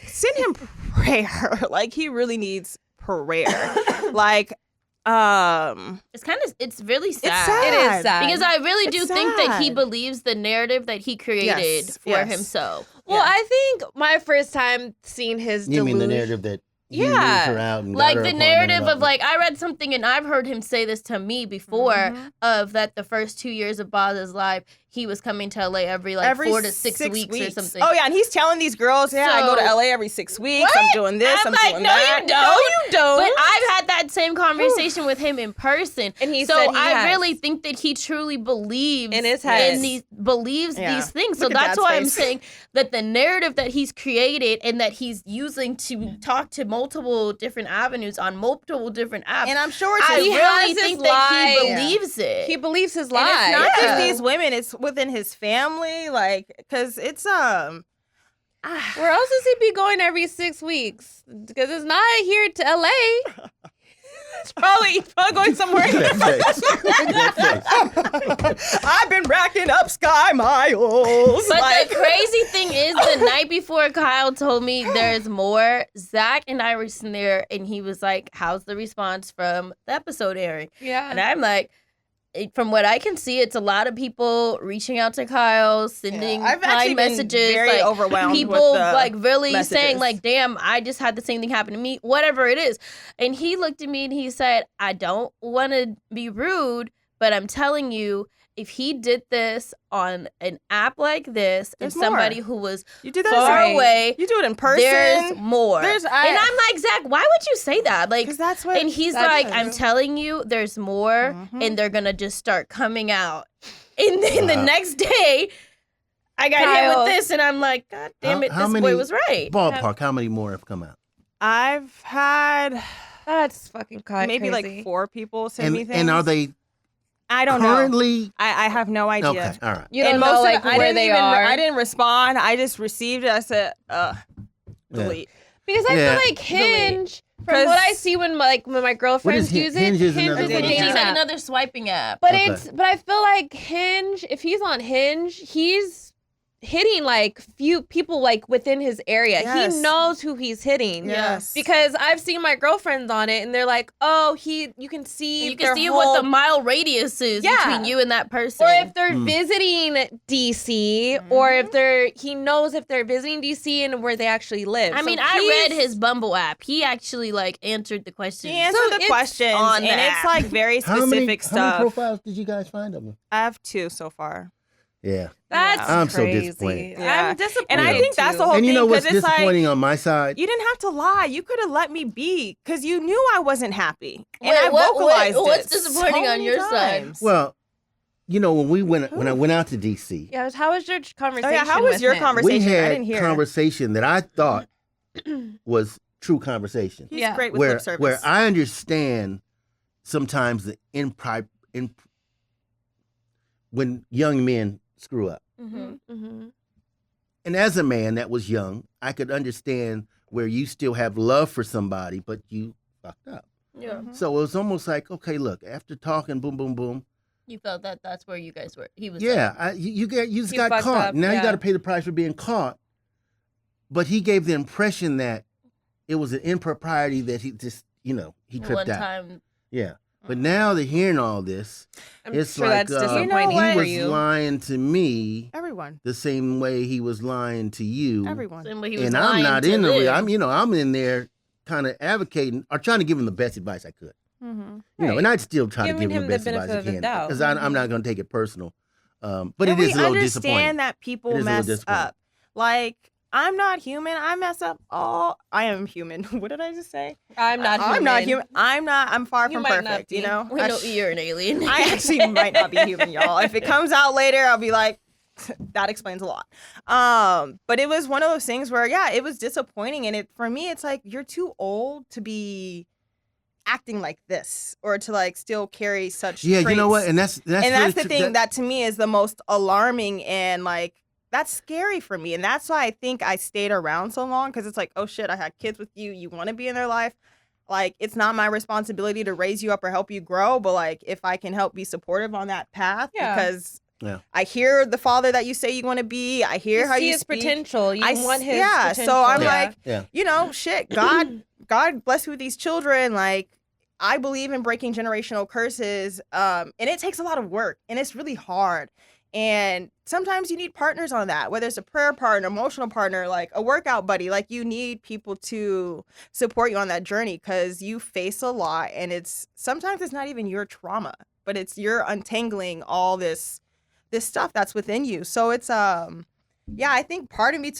Send him prayer. Like, he really needs prayer. Like, it's really sad. it's sad. It is sad. Because I really do It's think that he sad. believes the narrative that he created Yes, for yes. himself. Well, I think my first time seeing his You mean the delusion- narrative that you moved Yeah. her out and got Like her the apartment narrative and of all- like, I read something and I've heard him say this to me before of that the first 2 years of Boz's life, he was coming to LA every 4 to 6 weeks or something. Oh, yeah. And he's telling these girls, I go to So- LA every 6 weeks. I'm What? doing this. I'm I'm like, doing no, that. you don't. No, you don't. But I've had that same conversation with him in person. And he so said he I has. really think that he truly believes In his head. believes Yeah. these things. So Look at that's Dad's why I'm face. saying that the narrative that he's created and that he's using to talk to multiple different avenues on multiple different apps. And I'm sure it's I He his has really his think that he lies. believes it. He believes his And it's lies. not just Yeah. these women, it's within his family, like, because it's Where else does he be going every 6 weeks? Because it's not here to LA. It's probably going somewhere. I've been racking up sky miles. But like, the crazy thing is, the night before Kyle told me there's more, Zach and I were sitting there, and he was like, "How's the response from the episode airing?" Yeah. And I'm like, from what I can see, it's a lot of people reaching out to Kyle, sending I've actually kind been messages, very like overwhelmed people with the like really messages. saying like, "Damn, I just had the same thing happen to me." Whatever it is, and he looked at me and he said, "I don't want to be rude, but I'm telling you." If he did this on an app like this There's and somebody more. who was you do that far as a- away, You do it in person. there's more. I- and I'm like, Zach, why would you say that? Like, because that's what. and he's That's like, true. I'm telling you, there's more, Mhm. and they're gonna just start coming out. And then the Wow. next day, I got hit Kyle. with this, and I'm like, God damn it, How this many boy was right. Ballpark, how many more have come out? I've had That's fucking maybe crazy. like 4 people send me things. And are they I don't know. currently? I have no idea. Okay, all right. You don't And know most of like it, I where didn't they even, are. I didn't respond. I just received it. I said, delete. Because I Yeah. feel like Hinge, from 'Cause- what I see when my girlfriends What is use Hinge? it, Hinge is another is a one. dating It's like app. another swiping app. But Okay. but I feel like Hinge, if he's on Hinge, he's hitting like few people like within his area. Yes. He knows who he's hitting. Yes. Because I've seen my girlfriends on it and they're like, oh, you can see you their can see whole- what the mile radius is Yeah. between you and that person. or if they're Hmm. visiting DC, or if he knows if they're visiting DC and where they actually live. I So mean, I read he's- his Bumble app. He actually like answered the question. He answered the it's questions, on the and it's app. like very How many specific stuff. profiles did you guys find of them? I have 2 so far. Yeah. That's I'm so crazy. disappointed. Yeah. I'm disappointed. And I think that's the whole And you thing, know what's 'cause it's like, disappointing on my side? you didn't have to lie. You could have let me be because you knew I wasn't happy. And Wait, I vocalized what's it disappointing so on many your side? times. Well, you know, when I went out to DC, Yeah, how was your conversation? Oh, yeah, how was with your him? conversation? we I had didn't hear. conversation that I thought was true conversation. He's Yeah. great with Where lip service. where I understand sometimes the when young men screw up. Mhm. Mm-hmm. And as a man that was young, I could understand where you still have love for somebody, but you fucked up. Yeah. So it was almost like, okay, look, after talking, boom, boom, boom. You felt that that's where you guys were. He was. Yeah, you just He got fucked caught. up, Now you yeah. got to pay the price for being caught. But he gave the impression that it was an impropriety that he just, he tripped one out. time. Yeah. But now they're hearing all this. I'm It's sure like that's disappointing You know what? he for was you. lying to me Everyone. the same way he was lying to you. Everyone. Same way he was And I'm lying not to in the live. I'm in there kind of advocating or trying to give him the best advice I could. Mm-hmm. And I'd still try Giving to give him him the the best advice I benefit of the can doubt. because I'm not going to take it personal. But And it is a we little understand disappointing. that people It is a little mess disappointing. up. Like, I'm not human. I mess up all. I am human. What did I just say? I'm not human. I'm not human. I'm far You from might not perfect. be. You know. We know you're an alien. I actually might not be human, y'all. If it comes out later, I'll be like, that explains a lot. But it was one of those things where, yeah, it was disappointing, and for me, it's like you're too old to be acting like this or to like still carry such Yeah, traits. you know what? And that's really the thing that to me is the most alarming, and like that's scary for me. And that's why I think I stayed around so long, because it's like, oh shit, I had kids with you. You want to be in their life. Like, it's not my responsibility to raise you up or help you grow, but like if I can help be supportive on that path, because I hear the father that you say you want to be. I hear how see you his speak. potential. You want his potential. So I'm like, you know, shit, God bless you with these children. Like, I believe in breaking generational curses. And it takes a lot of work, and it's really hard. And sometimes you need partners on that, whether it's a prayer partner, emotional partner, like a workout buddy. Like, you need people to support you on that journey, because you face a lot, and sometimes it's not even your trauma, but it's you're untangling all this stuff that's within you. So it's I think part of me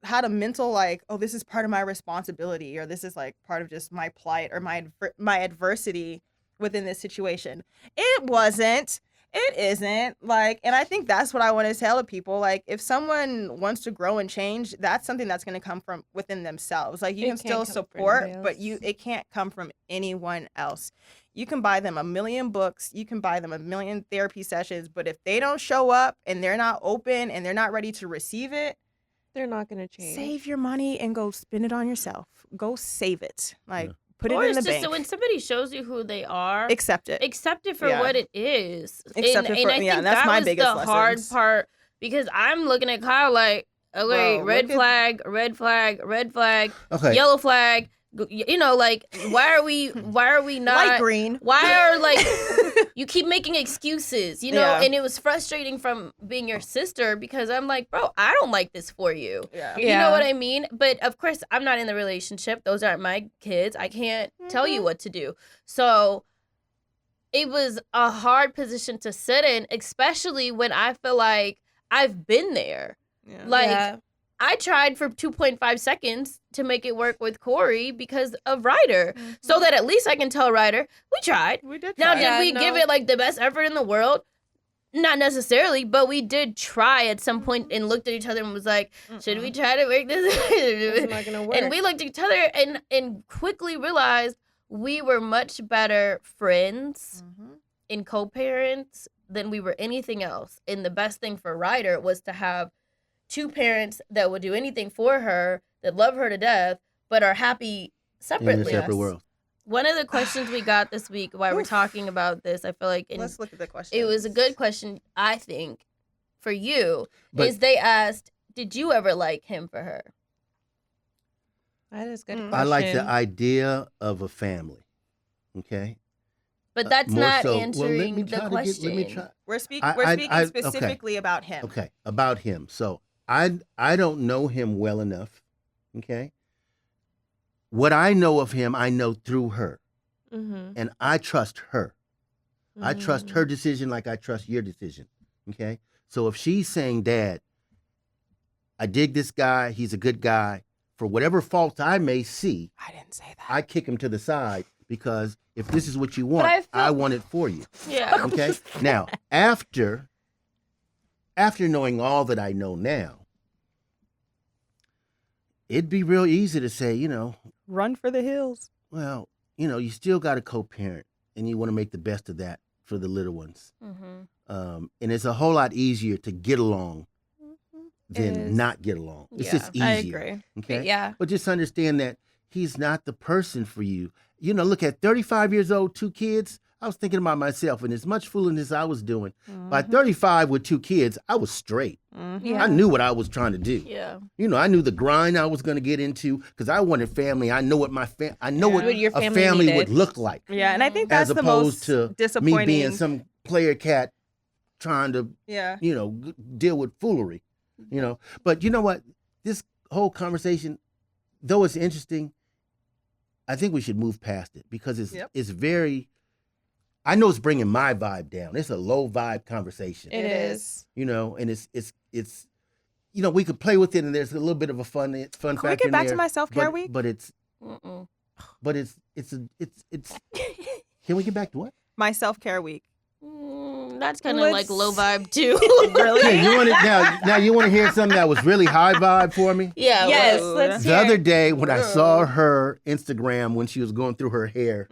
had a mental like, oh, this is part of my responsibility, or this is like part of just my plight or my adversity within this situation. It wasn't. It isn't. Like, and I think that's what I want to tell to people. Like, if someone wants to grow and change, that's something that's going to come from within themselves. Like, you can still support, but it can't come from anyone else. You can buy them 1 million books, you can buy them 1 million therapy sessions, but if they don't show up and they're not open and they're not ready to receive it, they're not going to change. Save your money and go spend it on yourself. Go save it. Like, put it in the bank. So when somebody shows you who they are, accept it. Accept it for what it is. Accept it for, I think that's my biggest the hard part, because I'm looking at Kyle like, okay, Bro, red flag, red flag, red flag, Okay. yellow flag. You know, like, why are we not light green? Why are like you keep making excuses, you know? And it was frustrating from being your sister, because I'm like, bro, I don't like this for you. You know what I mean? But of course, I'm not in the relationship. Those aren't my kids. I can't tell you what to do. So it was a hard position to sit in, especially when I feel like I've been there. I tried for 2.5 seconds to make it work with Corey because of Ryder, so that at least I can tell Ryder, we tried. We did Now, try. did we give it like the best effort in the world? Not necessarily, but we did try at some point and looked at each other and was like, should we try to make this? It's not gonna work. And we looked at each other and quickly realized we were much better friends and co-parents than we were anything else. And the best thing for Ryder was to have 2 parents that would do anything for her, that love her to death, but are happy separately. In a separate world. One of the questions we got this week while we're talking about this, I feel like Let's look at the question. it was a good question, I think, for you, is they asked, did you ever like him for her? That is a good question. I like the idea of a family. Okay. But that's More not so- answering let me the try question. let me try. We're speaking okay. specifically about him. Okay, about him. So I don't know him well enough. Okay. What I know of him, I know through her, and I trust her. I trust her decision like I trust your decision. Okay. So if she's saying, "Dad, I dig this guy. He's a good guy. For whatever faults I may see, I didn't say that. I kick him to the side, because if this is what you want, I want it for you." Yeah. Okay. Now, after knowing all that I know now, it'd be real easy to say, Run for the hills. well, you still got a co-parent, and you want to make the best of that for the little ones. And it's a whole lot easier to get along than not get along. It's just easier. I agree. Okay. Yeah. But just understand that he's not the person for you. Look, at 35 years old, 2 kids, I was thinking about myself, and as much fooling as I was doing, by 35 with 2 kids, I was straight. I knew what I was trying to do. Yeah. I knew the grind I was going to get into, because I wanted family. I know what what your a family family needed. would look like. Yeah, and I think that's as the opposed most to disappointing. me being some player cat trying to, deal with foolery. But you know what? This whole conversation, though it's interesting, I think we should move past it, because it's very. I know it's bringing my vibe down. It's a low vibe conversation. It is. And it's we could play with it, and there's a little bit of a fun Can factor we get back in to there, my self-care week? But it's Can we get back to what? My self-care week. That's kind of like low vibe too. Really? Hey, you want it now? You want to hear something that was really high vibe for me? Yeah. Yes. well, Let's The hear other it. day when I saw her Instagram when she was going through her hair,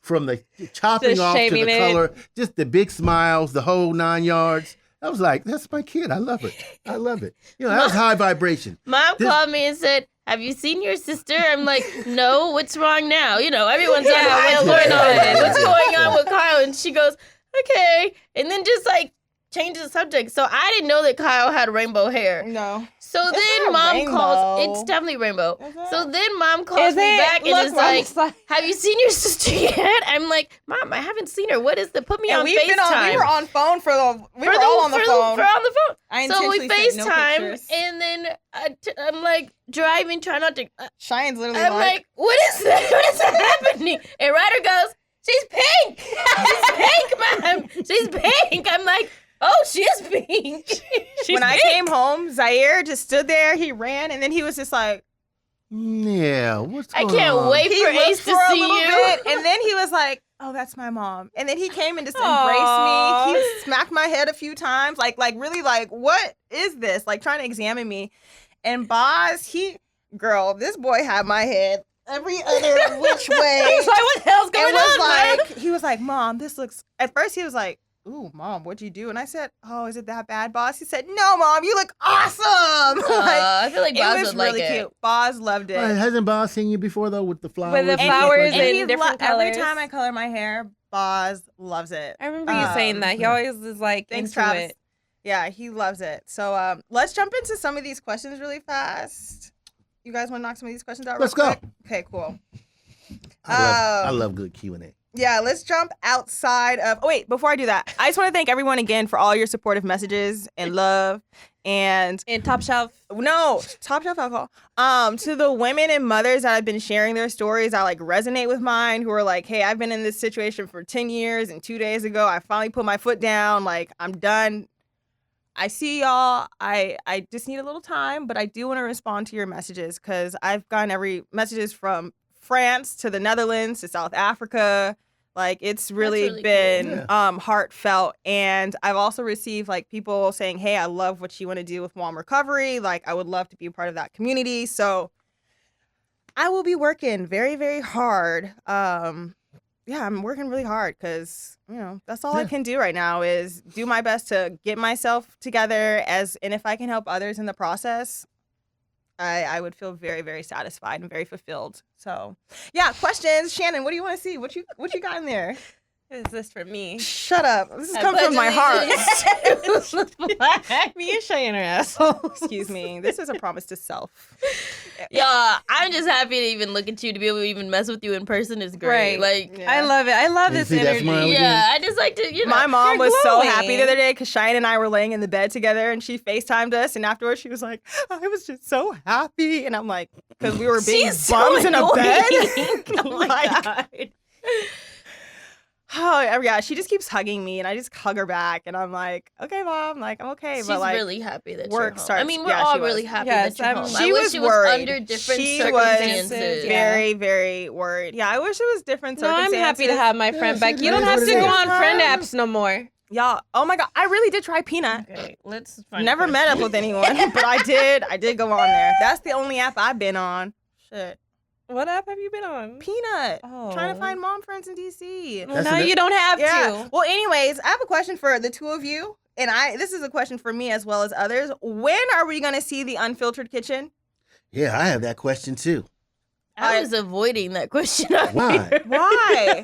from the chopping Just off to shaving the it. color, just the big smiles, the whole 9 yards. I was like, that's my kid. I love it. I love it. That was high vibration. Mom called me and said, "Have you seen your sister?" I'm like, "No, what's wrong now?" Everyone's on high alert on what's going on with Kyle. And she goes, "Okay." And then just like changes the subject. So I didn't know that Kyle had rainbow hair. No. So It's then not mom rainbow. calls. It's definitely rainbow. Is it? So then mom calls Is me it? back and Look, is Mom's like, like- "Have you seen your sister yet?" I'm like, "Mom, I haven't seen her. What is the? Put me And on we've FaceTime." been on. We were on phone for the. We For were the- all on the for phone. For on the phone. I So we intentionally sent no FaceTime, pictures. and then I'm like driving, trying not to. Cheyenne's literally I'm like, "What is that? What is happening?" And Ryder goes, "She's pink. She's pink, Mom. She's pink." I'm like, "Oh, she is pink." She's when I pink. came home, Zaire just stood there. He ran, and then he was just like, Yeah, what's I going can't on? wait he for looked Ace for to a see little you. bit, and then he was like, "Oh, that's my mom." And then he came and just Aw. embraced me. He smacked my head a few times, like really, like, what is this? Like trying to examine me. And Boz, girl, this boy had my head every other which way. He's like, what the hell's going was on, man? like, he was like, "Mom, this looks." At first, he was like, "Ooh, Mom, what'd you do?" And I said, "Oh, is it that bad, Boz?" He said, "No, Mom, you look awesome." Like, I feel like it Boz was would like really it. cute. Boz loved it. Hasn't Boz seen you before though with the flowers? With the and stuff flowers like that? and he different every colors. time I color my hair, Boz loves it. I remember you saying that. He always is like Thanks, into Travis. it. Yeah, he loves it. So let's jump into some of these questions really fast. You guys want to knock some of these questions out real Let's go. quick? Okay, cool. I love good Q&A. Yeah, let's jump outside of. Oh, wait, before I do that, I just want to thank everyone again for all your supportive messages and love. And And Top Shelf. no, Top Shelf Alcohol. To the women and mothers that have been sharing their stories that like resonate with mine, who are like, "Hey, I've been in this situation for 10 years, and 2 days ago, I finally put my foot down. Like, I'm done. I see y'all. I just need a little time, but I do want to respond to your messages because I've gotten messages from France to the Netherlands to South Africa. Like, it's really, really been cool. heartfelt. And I've also received like people saying, "Hey, I love what you want to do with Mom Recovery. Like, I would love to be a part of that community." So I will be working very, very hard. Yeah, I'm working really hard because, that's all I Yeah. can do right now is do my best to get myself together and if I can help others in the process, I would feel very, very satisfied and very fulfilled. So, yeah, questions. Shannon, what do you want to see? What you got in there? Is this for me? Shut up. This is coming from my heart. Me and Cheyenne are assholes. Excuse me. This is a promise to self. Yeah, I'm just happy to even look at you, to be able to even mess with you in person is great. Right. Like, Yeah. I love it. I love You this see that energy. smile? yeah, I just like to, My mom you're was so glowing. happy the other day because Cheyenne and I were laying in the bed together and she FaceTimed us. And afterwards she was like, "I was just so happy." And I'm like, because we were being She's bums so in a bed. annoying. Oh my Like, God. oh, yeah. She just keeps hugging me and I just hug her back. And I'm like, "Okay, Mom. Like, I'm okay." She's but like, really happy that work you're home. starts- I mean, we're yeah, all she was. really happy Yes, that you're home. she I wish was it worried. was under different She circumstances. was very, very worried. Yeah, I wish it was different No, I'm circumstances. happy to have my friend Yeah, back. see, You don't that's have what to it go is. on friend apps no more. Y'all, oh my God. I really did try Peanut. Okay, let's find Never met up with anyone, but I did go on there. That's the only app I've been on. Shit. What app have you been on? Peanut. Oh. Trying to find mom friends in DC. Well, That's now an- you don't have Yeah. to. Well, anyways, I have a question for the two of you. And this is a question for me as well as others. When are we going to see the unfiltered kitchen? Yeah, I have that question too. I was avoiding that question. Why? Why?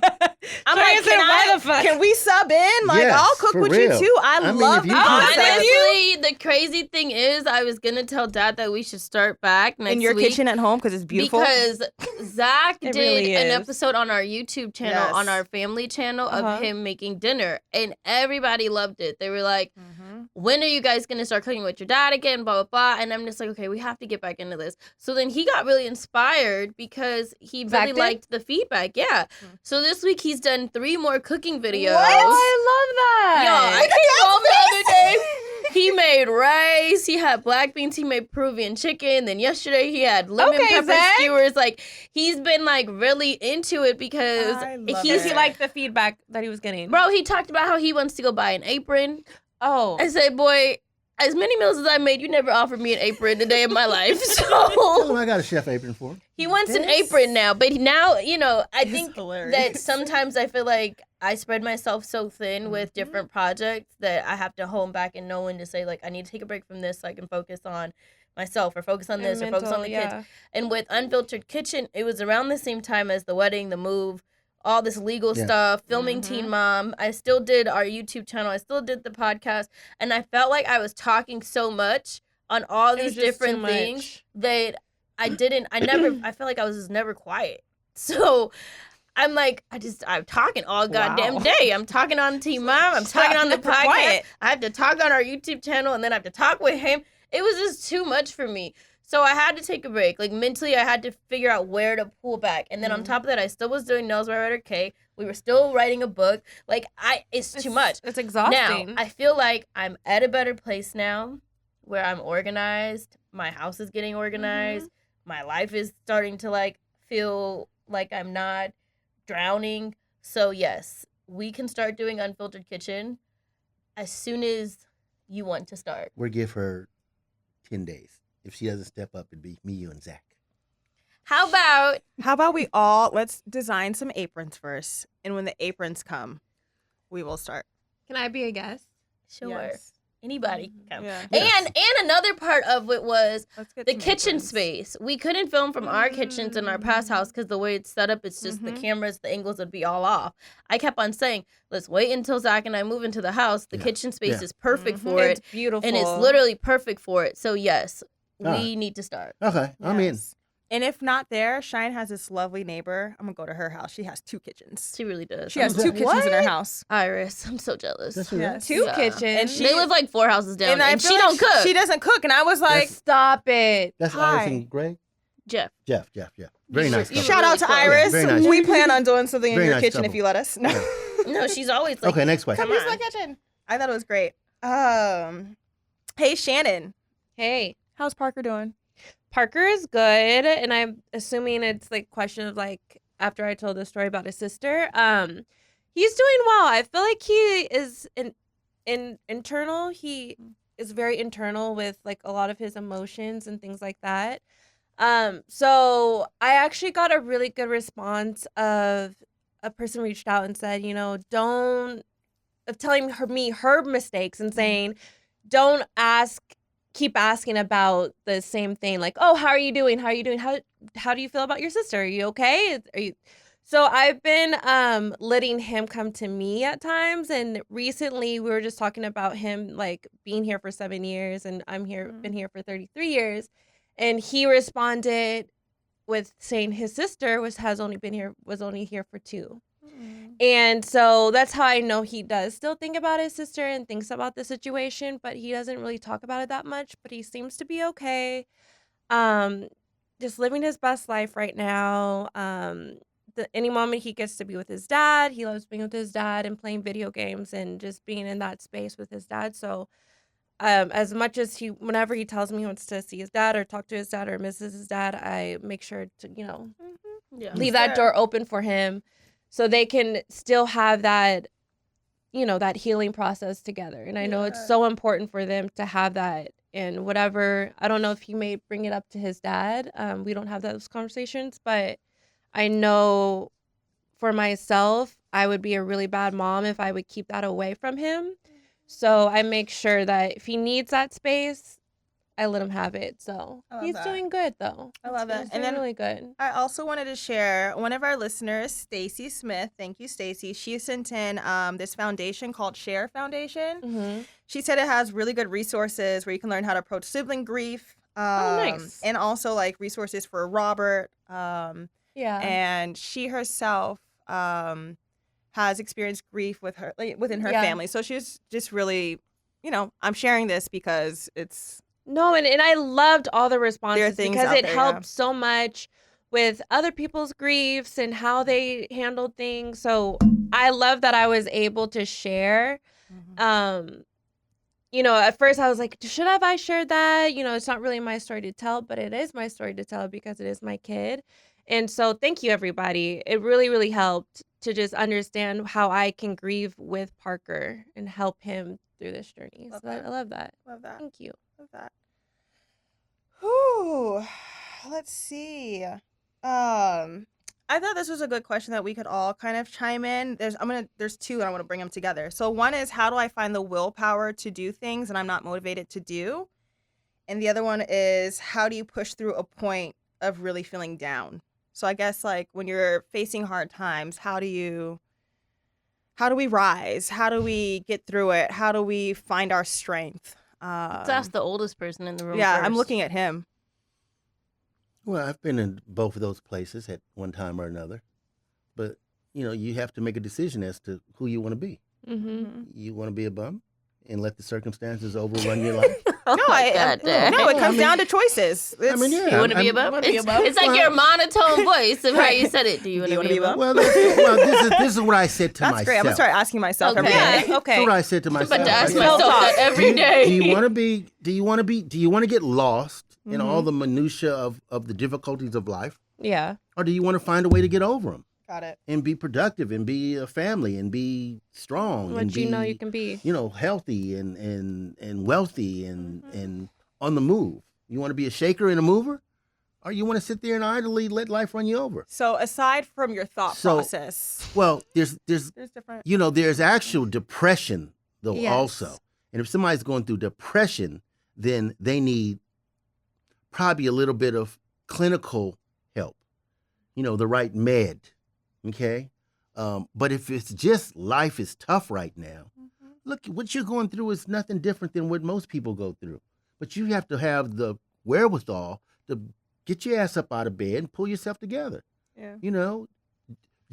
I'm Cheyenne like, said, "Why the fuck?" Can we sub in? Like, Yes, I'll cook for with real. you too. I I mean, love if the you can- concept. Honestly, the crazy thing is, I was gonna tell Dad that we should start back next In your week kitchen at home because it's beautiful. because Zach It did really an is. episode on our YouTube channel, Yes. on our family channel, Uh-huh. of him making dinner, and everybody loved it. They were like, Mhm. "When are you guys gonna start cooking with your dad again?" Blah blah blah. And I'm just like, okay, we have to get back into this. So then he got really inspired because he Zach really did? liked the feedback. Yeah. Mm. So this week he's done 3 more cooking videos. Oh, I love that. Yo, I came home the other day. He made rice. He had black beans. He made Peruvian chicken. Then yesterday he had lemon Okay, pepper Zach. skewers. Like, he's been like really into it because I love he's He it. liked the feedback that he was getting. bro. He talked about how he wants to go buy an apron. Oh. I said, boy, as many meals as I made, you never offered me an apron a day of my life. Tell him So I got a chef apron for him. he wants an apron now. But now, I is think hilarious. that sometimes I feel like I spread myself so thin with different projects that I have to hone back and know when to say, like, I need to take a break from this so I can focus on myself or focus on this or focus on the kids. And with Unfiltered Kitchen, it was around the same time as the wedding, the move, all this legal stuff, filming Teen Mom. I still did our YouTube channel. I still did the podcast. And I felt like I was talking so much on all these different things that I felt like I was just never quiet. So I'm like, I'm talking all goddamn day. I'm talking on Teen Mom. I'm talking on the podcast. Quiet. I have to talk on our YouTube channel and then I have to talk with him. It was just too much for me. So I had to take a break. Like, mentally, I had to figure out where to pull back. And then on top of that, I still was doing Nails by Writer K. We were still writing a book. Like, it's too much. It's exhausting. Now, I feel like I'm at a better place now where I'm organized. My house is getting organized. My life is starting to, like, feel like I'm not drowning. So, yes, we can start doing Unfiltered Kitchen as soon as you want to start. We'll give her 10 days. If she doesn't step up, it'd be me, you, and Zach. How about we let's design some aprons first, and when the aprons come, we will start. Can I be a guest? Sure. Yes. Anybody can come. Yeah. And another part of it was the some kitchen aprons. space. We couldn't film from our kitchens in our past house because the way it's set up, it's just the cameras, the angles would be all off. I kept on saying, let's wait until Zach and I move into the house. The kitchen space is perfect for it. It's beautiful. And it's literally perfect for it. So yes, All we need to start. Okay, I'm in. And if not there, Cheyenne has this lovely neighbor. I'm gonna go to her house. She has 2 kitchens. She really does. She has 2 kitchens in her house. Iris, I'm so jealous. That's Yes. 2 Yeah. kitchens. And They live like 4 houses down, and feel she like don't cook. She doesn't cook, and I was like, Stop it. That's Hi. Iris and Greg? Jeff. Jeff. Very nice couple. shout out to really Iris. Very nice. We plan on doing something in Very your nice kitchen couple. if you let us. No. No, she's always like, Okay, next question. Come Come use on. my kitchen. I thought it was great. Hey Shannon, Hey. how's Parker doing? Parker is good, and I'm assuming it's like question of like after I told the story about his sister. He's doing well. I feel like he is internal. He is very internal with like a lot of his emotions and things like that. So I actually got a really good response of a person reached out and said, telling her mistakes and saying, don't keep asking about the same thing. Like, oh, how are you doing? How do you feel about your sister? Are you okay? So I've been letting him come to me at times. And recently we were just talking about him like being here for 7 years and been here for 33 years. And he responded with saying his sister was only here for 2. And so that's how I know he does still think about his sister and thinks about the situation, but he doesn't really talk about it that much, but he seems to be okay. Just living his best life right now. Any moment he gets to be with his dad, he loves being with his dad and playing video games and just being in that space with his dad. So as much as whenever he tells me he wants to see his dad or talk to his dad or misses his dad, I make sure to, leave that door open for him so they can still have that, that healing process together. And I know it's so important for them to have that. And whatever, I don't know if he may bring it up to his dad. We don't have those conversations, but I know for myself, I would be a really bad mom if I would keep that away from him. So I make sure that if he needs that space, I let him have it. So he's doing good, though. I love that. He's And doing then really good. I also wanted to share one of our listeners, Stacy Smith. Thank you, Stacy. She sent in this foundation called Share Foundation. Mm-hmm. She said it has really good resources where you can learn how to approach sibling grief. Nice. And also like resources for Robert. Yeah. And she herself has experienced grief within her family. So she's just really, I'm sharing this because it's. No, and I loved all the responses because it helped yeah. so much with other people's griefs and how they handled things. So I love that I was able to share. At first I was like, should have I shared that? It's not really my story to tell, but it is my story to tell because it is my kid. And so thank you, everybody. It really, really helped to just understand how I can grieve with Parker and help him through this journey. Love So I that. love that. Love that. Thank you. Love that. Whew. Let's see. I thought this was a good question that we could all kind of chime in. There's two and I want to bring them together. So one is, how do I find the willpower to do things and I'm not motivated to do? And the other one is, how do you push through a point of really feeling down? So I guess like when you're facing hard times, how do we rise? How do we get through it? How do we find our strength? Let's ask the oldest person in the room. Yeah, first. I'm looking at him. Well, I've been in both of those places at one time or another. But, you have to make a decision as to who you want to be. Mm-hmm. You want to be a bum and let the circumstances overrun your life? No, God, it comes down to choices. yeah. You want to be a bum? wanna be a bum? It's like your monotone voice of how you said it. Do you want to be a bum? Well, this is what I said to That's myself. great. I'm gonna start asking myself every Okay. day. This Okay. is what I said to I'm myself. about to ask I said, myself that every day. Do you want to get lost in all the minutia of the difficulties of life, Yeah. or do you want to find a way to get over them Got it. and be productive and be a family and be strong What and you be know you can be. healthy and wealthy and on the move? You want to be a shaker and a mover, or you want to sit there and idly let life run you over? So aside from your thought So- process, Well, there's there's different. there's actual depression though Yes. also. And if somebody's going through depression, then they need probably a little bit of clinical help, the right med. Okay. But if it's just life is tough right now, look, what you're going through is nothing different than what most people go through. But you have to have the wherewithal to get your ass up out of bed and pull yourself together. Yeah.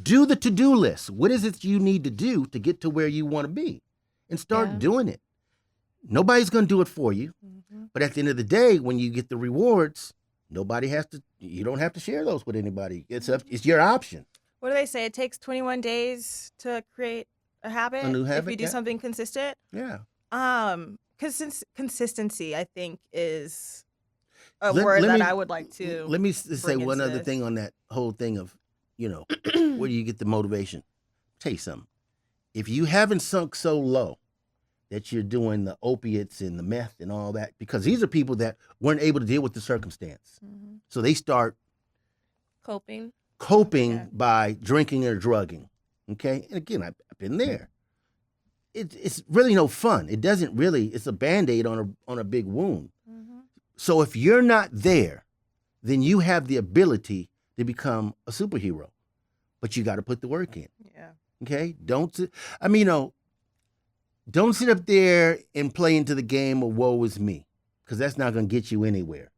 Do the to-do list. What is it you need to do to get to where you want to be? And start Yeah. doing it. Nobody's going to do it for you. But at the end of the day, when you get the rewards, you don't have to share those with anybody. It's your option. What do they say? It takes 21 days to create a habit. A new If habit, you do yeah. something consistent. Yeah. Consistency, I think, is a Let- word let that me- I would like to. Let me say bring one into other this. thing on that whole thing of, where do you get the motivation? Tell you something. If you haven't sunk so low that you're doing the opiates and the meth and all that, because these are people that weren't able to deal with the circumstance. Mhm. So they start Coping. coping Yeah. by drinking or drugging. Okay? And again, I've been there. It's really no fun. It's a Band-Aid on a big wound. Mhm. So if you're not there, then you have the ability to become a superhero. But you got to put the work in. Yeah. Okay? Don't sit up there and play into the game of woe is me, because that's not going to get you anywhere.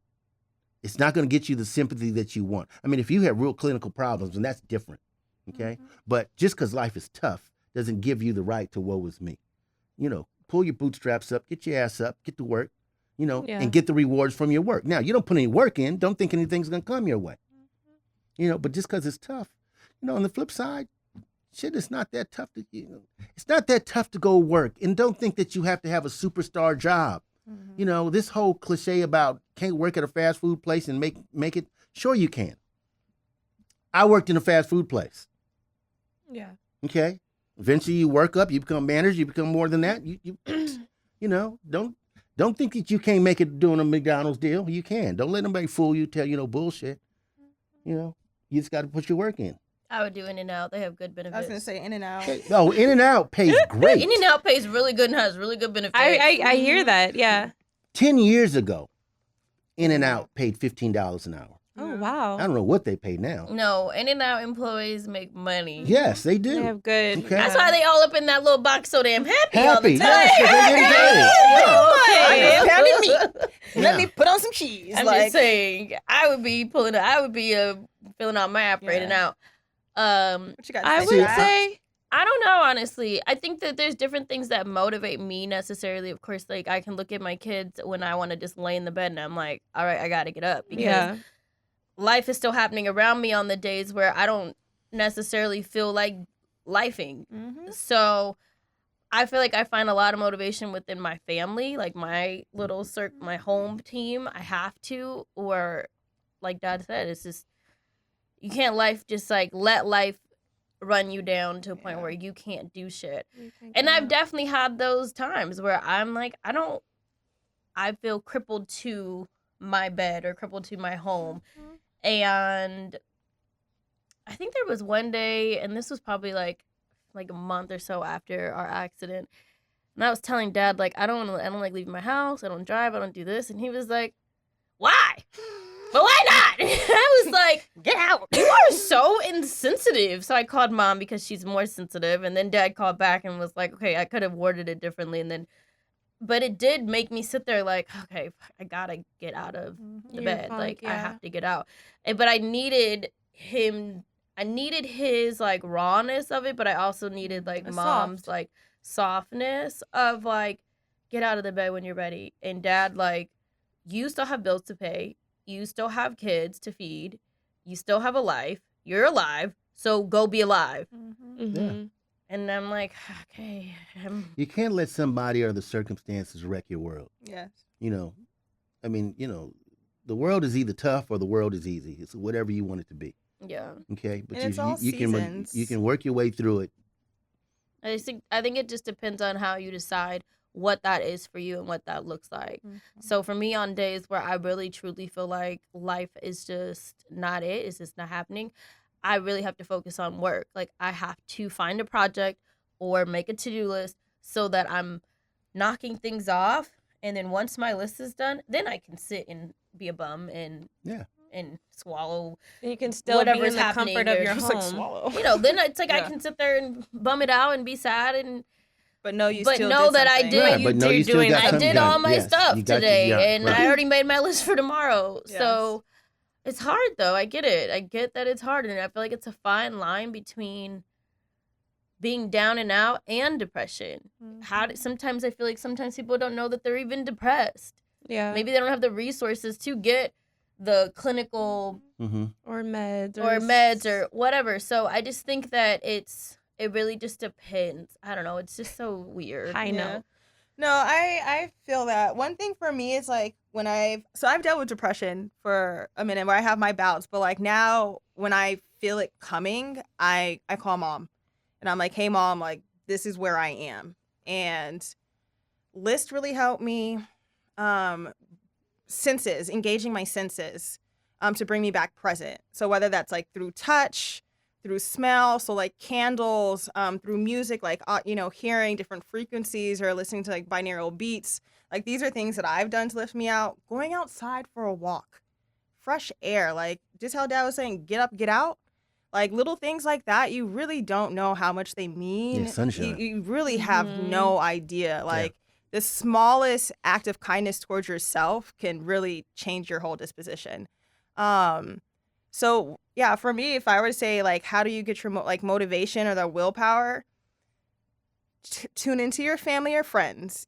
It's not going to get you the sympathy that you want. I mean, if you have real clinical problems, then that's different. Okay? But just because life is tough doesn't give you the right to woe is me. Pull your bootstraps up, get your ass up, get to work, Yeah. and get the rewards from your work. Now, you don't put any work in, don't think anything's going to come your way. But just because it's tough, on the flip side, shit, it's not that tough it's not that tough to go work. And don't think that you have to have a superstar job. This whole cliche about can't work at a fast food place and make it, sure you can. I worked in a fast food place. Yeah. Okay. Eventually you work up, you become manager, you become more than that. Don't think that you can't make it doing a McDonald's deal. You can. Don't let anybody fool you, tell you no bullshit. You just got to put your work in. I would do In-N-Out. They have good benefits. I was gonna say In-N-Out. Oh, In-N-Out pays great. In-N-Out pays really good and has really good benefits. I hear that. Yeah. 10 years ago, In-N-Out paid $15 an hour. Oh, I wow. don't know what they pay now. No, In-N-Out employees make money. Yes, they do. They have good. Okay. That's why they all up in that little box so damn happy all the Happy. time. Yes, 'cause they getting paid. I Yeah. am pounding meat. Yeah. Let me put on some cheese. I'm just saying, I would be filling out my app for Yeah. In-N-Out. What you got? I to would say? say. I don't know, honestly. I think that there's different things that motivate me necessarily. Of course, like I can look at my kids when I want to just lay in the bed and I'm like, all right, I got to get up because Yeah. life is still happening around me on the days where I don't necessarily feel like lifing. Mhm. So I feel like I find a lot of motivation within my family, like my little my home team. I have to, or like Dad said, it's just you can't just like let life run you down to a point where you can't do shit. can't And get I've out. definitely had those times where I'm like, I feel crippled to my bed or crippled to my home. And I think there was one day, and this was probably like a month or so after our accident, and I was telling Dad, like, I don't like leaving my house, I don't drive, I don't do this, and he was like, why? But why not? I was like, get out. You are so insensitive. So I called Mom because she's more sensitive, and then Dad called back and was like, okay, I could have worded it differently, and then, but it did make me sit there like, okay, I gotta get out of the bed. Like, I have to get out. But I needed him. I needed his like rawness of it, but I also needed like Mom's like softness of like, get out of the bed when you're ready. And Dad, like, you still have bills to pay. You still have kids to feed. You still have a life. You're alive. So go be alive. Yeah. And I'm like, okay. You can't let somebody or the circumstances wreck your world. Yes. You know, I mean, the world is either tough or the world is easy. It's whatever you want it to be. Yeah. Okay, but And it's all seasons. you can work your way through it. I think it just depends on how you decide what that is for you and what that looks like. So for me, on days where I really truly feel like life is just not it's just not happening, I really have to focus on work. Like, I have to find a project or make a to-do list so that I'm knocking things off. And then once my list is done, then I can sit and be a bum and swallow. You can still be in whatever's the happening comfort of or your just, home. like, swallow. Then it's like I Yeah. can sit there and bum it out and be sad and But no, you but still know did that I something. did. Right, but no, you still got I something did all done. my Yes, stuff you got today, your- and right. I already made my list for tomorrow. Yes. So it's hard, though. I get it. I get that it's hard, and I feel like it's a fine line between being down and out and depression. Sometimes I feel like sometimes people don't know that they're even depressed. Yeah. Maybe they don't have the resources to get the clinical Or meds. or meds or whatever. So I just think that it really just depends. I don't know. It's just so weird. I know. Yeah. No, I feel that. One thing for me is like when I've dealt with depression for a minute where I have my bouts, but like now when I feel it coming, I call Mom and I'm like, hey Mom, like this is where I am. And list really helped me. Engaging my senses to bring me back present. So whether that's like through touch, through smell, so like candles, through music, like, hearing different frequencies or listening to like binaural beats. Like these are things that I've done to lift me out. Going outside for a walk, fresh air, like just how Dad was saying, get up, get out. Like little things like that, you really don't know how much they mean. Yeah, sunshine. You really have no idea. Like the smallest act of kindness towards yourself can really change your whole disposition. So yeah, for me, if I were to say like, how do you get your motivation or the willpower? Tune into your family or friends,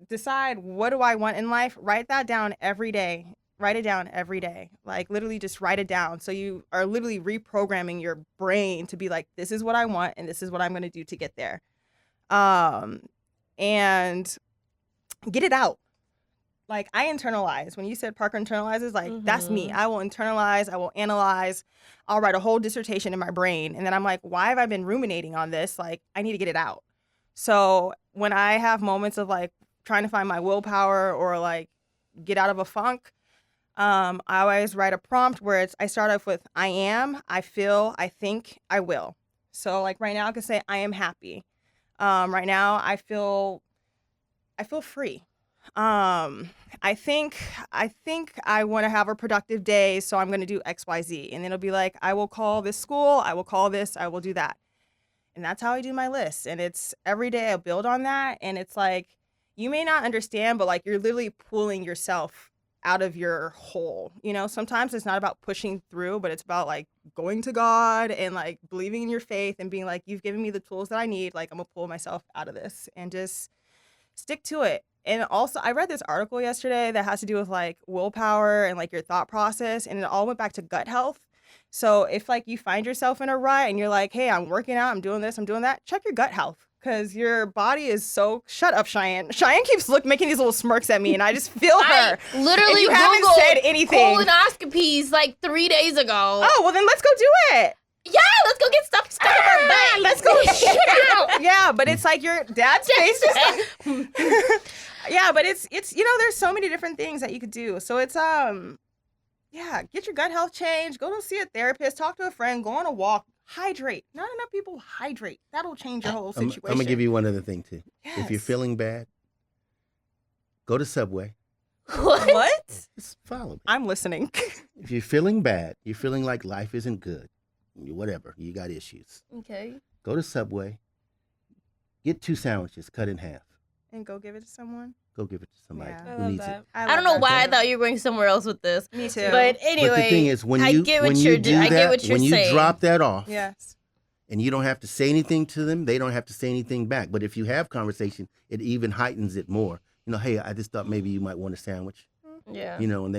decide what do I want in life? Write that down every day. Write it down every day. Like literally just write it down. So you are literally reprogramming your brain to be like, this is what I want and this is what I'm going to do to get there. And get it out. Like I internalize. When you said Parker internalizes, like that's me. I will internalize, I will analyze, I'll write a whole dissertation in my brain. And then I'm like, why have I been ruminating on this? Like I need to get it out. So when I have moments of like trying to find my willpower or like get out of a funk, I always write a prompt where I start off with I am, I feel, I think, I will. So like right now I can say I am happy. Right now I feel free. I think I want to have a productive day, so I'm going to do XYZ. And then it'll be like, I will call this school, I will call this, I will do that. And that's how I do my list. And it's every day I build on that. And it's like, you may not understand, but like you're literally pulling yourself out of your hole. Sometimes it's not about pushing through, but it's about like going to God and like believing in your faith and being like, you've given me the tools that I need. Like I'm gonna pull myself out of this and just stick to it. And also I read this article yesterday that has to do with like willpower and like your thought process. And it all went back to gut health. So if like you find yourself in a rut and you're like, hey, I'm working out, I'm doing this, I'm doing that, check your gut health. Because your body is so... Shut up, Cheyenne. Cheyenne keeps making these little smirks at me, and I just feel her. I literally you haven't Googled said anything. colonoscopies like 3 days ago. Oh, well then let's go do it. Yeah, let's go get stuff covered. let's go shit out. Yeah, but it's like your dad's face is like, yeah, but it's there's so many different things that you could do. So it's yeah, get your gut health changed, go to see a therapist, talk to a friend, go on a walk, hydrate. Not enough people hydrate. That'll change your whole situation. I'm gonna give you one other thing too. Yes. If you're feeling bad, go to Subway. What? Just follow me. I'm listening. If you're feeling bad, you're feeling like life isn't good, whatever, you got issues. Okay. Go to Subway, get 2 sandwiches, cut in half. And go give it to someone. Go give it to somebody Yeah. I who love needs that. it. I don't know why I thought you were going somewhere else with this. Me too. But anyway, But the thing is, when I you get what when you're you do I get that, what you're when you saying. drop that off, Yes. and you don't have to say anything to them, they don't have to say anything back. But if you have conversation, it even heightens it more. Hey, I just thought maybe you might want a sandwich. Yeah. And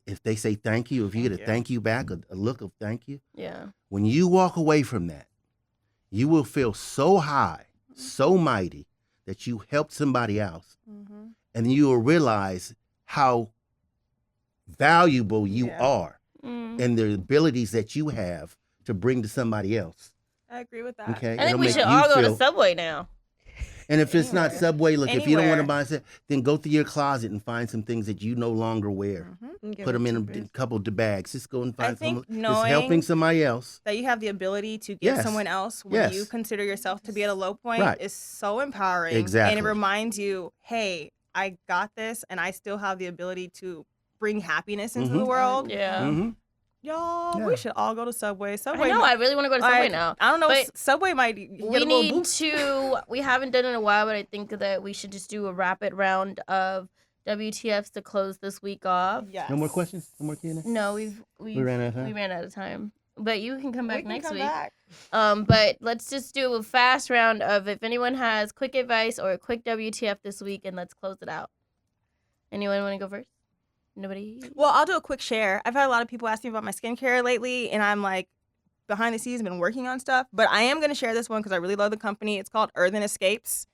if they say thank you, if you get a thank you back, a look of thank you, Yeah. when you walk away from that, you will feel so high, so mighty that you helped somebody else. Mm-hmm. And you will realize how valuable you are Mm. and the abilities that you have to bring to somebody else. I agree with that. Okay? I think It'll we make should you all go to feel- Subway now. And if it's not Anywhere. Subway, look, if you don't want to Anywhere. buy it, then go through your closet and find some things that you no longer wear. Mhm. And give Put it them in to a couple of bags. Just go and I find think someone that's helping knowing somebody else. that you have the ability to give Yes. someone else when Yes. you consider yourself to be at a low point Right. is so empowering. Exactly. And it reminds you, hey, I got this and I still have the ability to bring happiness into the Mhm. world. Yeah. Mhm. Y'all, Yeah. we should all go to Subway. Subway. I know. I really want to go to Subway like, now. I don't know. But Subway might get We a little need boost. to. We haven't done it in a while, but I think that we should just do a rapid round of WTFs to close this week off. Yes. No more questions? No more Q&A? No, we ran out of time? We ran out of time. But you can come We back can next come week. back. But let's just do a fast round of if anyone has quick advice or a quick WTF this week, and let's close it out. Anyone want to go first? Nobody? Well, I'll do a quick share. I've had a lot of people ask me about my skincare lately, and I'm like, behind the scenes, been working on stuff. But I am going to share this one because I really love the company. It's called Earthen Escapes.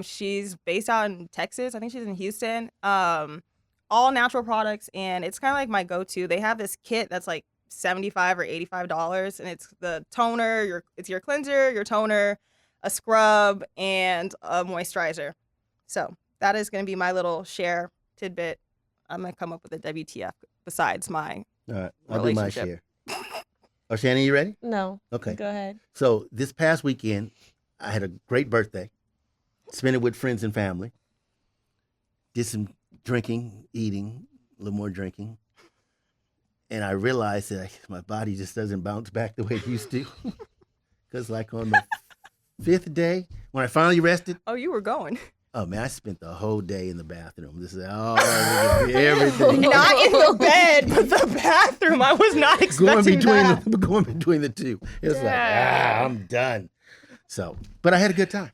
She's based out in Texas. I think she's in Houston. All natural products, and it's kind of like my go-to. They have this kit that's like $75 or $85, and it's the toner, it's your cleanser, your toner, a scrub, and a moisturizer. So that is going to be my little share tidbit. I'm going to come up with a WTF besides my All right. I'll do my Relationship. share. Oh, Shannon, you ready? No. Okay. Go ahead. So this past weekend, I had a great birthday. Spent it with friends and family. Did some drinking, eating, a little more drinking. And I realized that my body just doesn't bounce back the way it used to. Because like on the 5th day, when I finally rested, Oh, you were going. oh man, I spent the whole day in the bathroom. This is everything. Not in the bed, but the bathroom. I was not expecting that. Going between the two. It was like, I'm done. So, but I had a good time.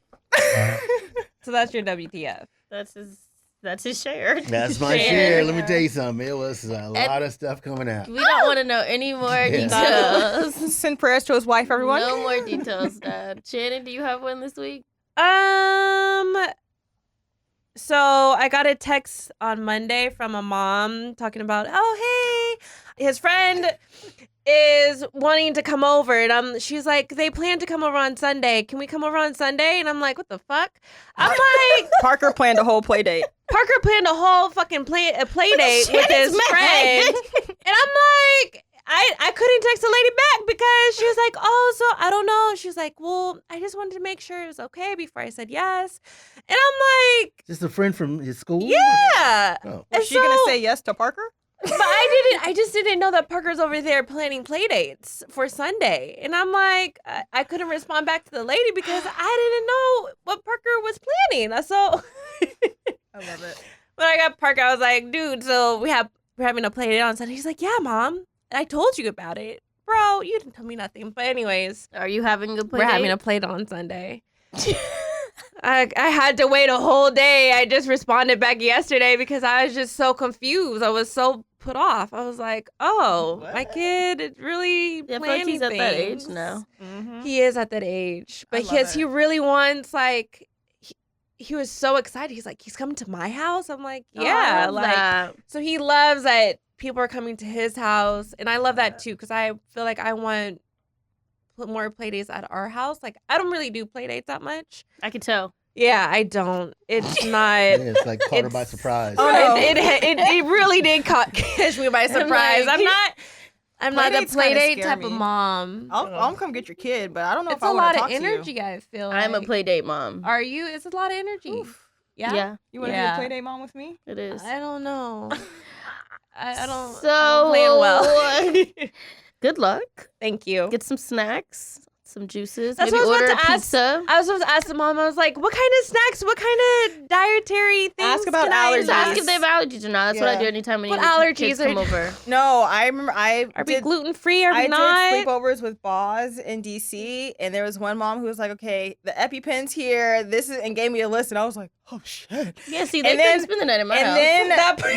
So that's your WTF. That's his share. That's my share. Let me tell you something. It was a lot of stuff coming out. We don't want to know any more Yeah. details. Send prayers to his wife, everyone. No more details, Dad. Shannon, do you have one this week? So I got a text on Monday from a mom talking about, oh, hey, his friend is wanting to come over. And she's like, they plan to come over on Sunday. Can we come over on Sunday? And I'm like, what the fuck? I'm like, Parker planned a whole play date. Parker planned a whole fucking play date with his friend. And I'm like, I couldn't text the lady back because she was like, oh, so I don't know. She was like, well, I just wanted to make sure it was okay before I said yes. And I'm like, Just a friend from his school? yeah. Oh. Was And she going to so- say yes to Parker? But I just didn't know that Parker's over there planning play dates for Sunday. And I'm like, I couldn't respond back to the lady because I didn't know what Parker was planning. So I love it. when I got Parker, I was like, dude, so we're having a play date on Sunday. He's like, yeah, Mom. I told you about it. Bro, you didn't tell me nothing. But anyways, Are you having a play we're date? having a play date on Sunday. I had to wait a whole day. I just responded back yesterday because I was just so confused. I was so put off. I was like, oh, my What? kid is really I feel planning like he's at that age things. now. Mm-hmm. He is at that age. I But love because he it. really wants, like, he was so excited. He's like, he's coming to my house? I'm like, yeah. Like, so he loves that people are coming to his house. And I love that too because I feel like I want more play dates at our house. Like, I don't really do play dates that much. I can tell. Yeah, I don't. It's not. Yeah, it's like caught her by surprise. Oh, no. It really did catch me by surprise. like- I'm not the Playdates play kinda date scare type me. of mom. I'll come get your kid, but I don't know It's if I a want lot to of talk to you. energy, I feel like. I'm a play date mom. Are you? It's a lot of energy. Yeah? Yeah, You want to Yeah. be a play date mom with me? it is. I don't know. I don't. So I'm playing well. Good luck. Thank you. Get some snacks, some juices. That's maybe what I was order about a to ask. pizza. I was supposed to ask the mom. I was like, "What kind of snacks? What kind of dietary things?" Ask about can I Just ask use? if they have allergies or not. That's what I Yeah. do anytime when What kids allergies come are- over. No, I remember I Are we did gluten free? Are we I not? did sleepovers with Boz in DC, and there was one mom who was like, "Okay, the EpiPen's here. This is," and gave me a list, and I was like, "Oh shit!" Yeah, see, And they then- couldn't spend the night in my And house. then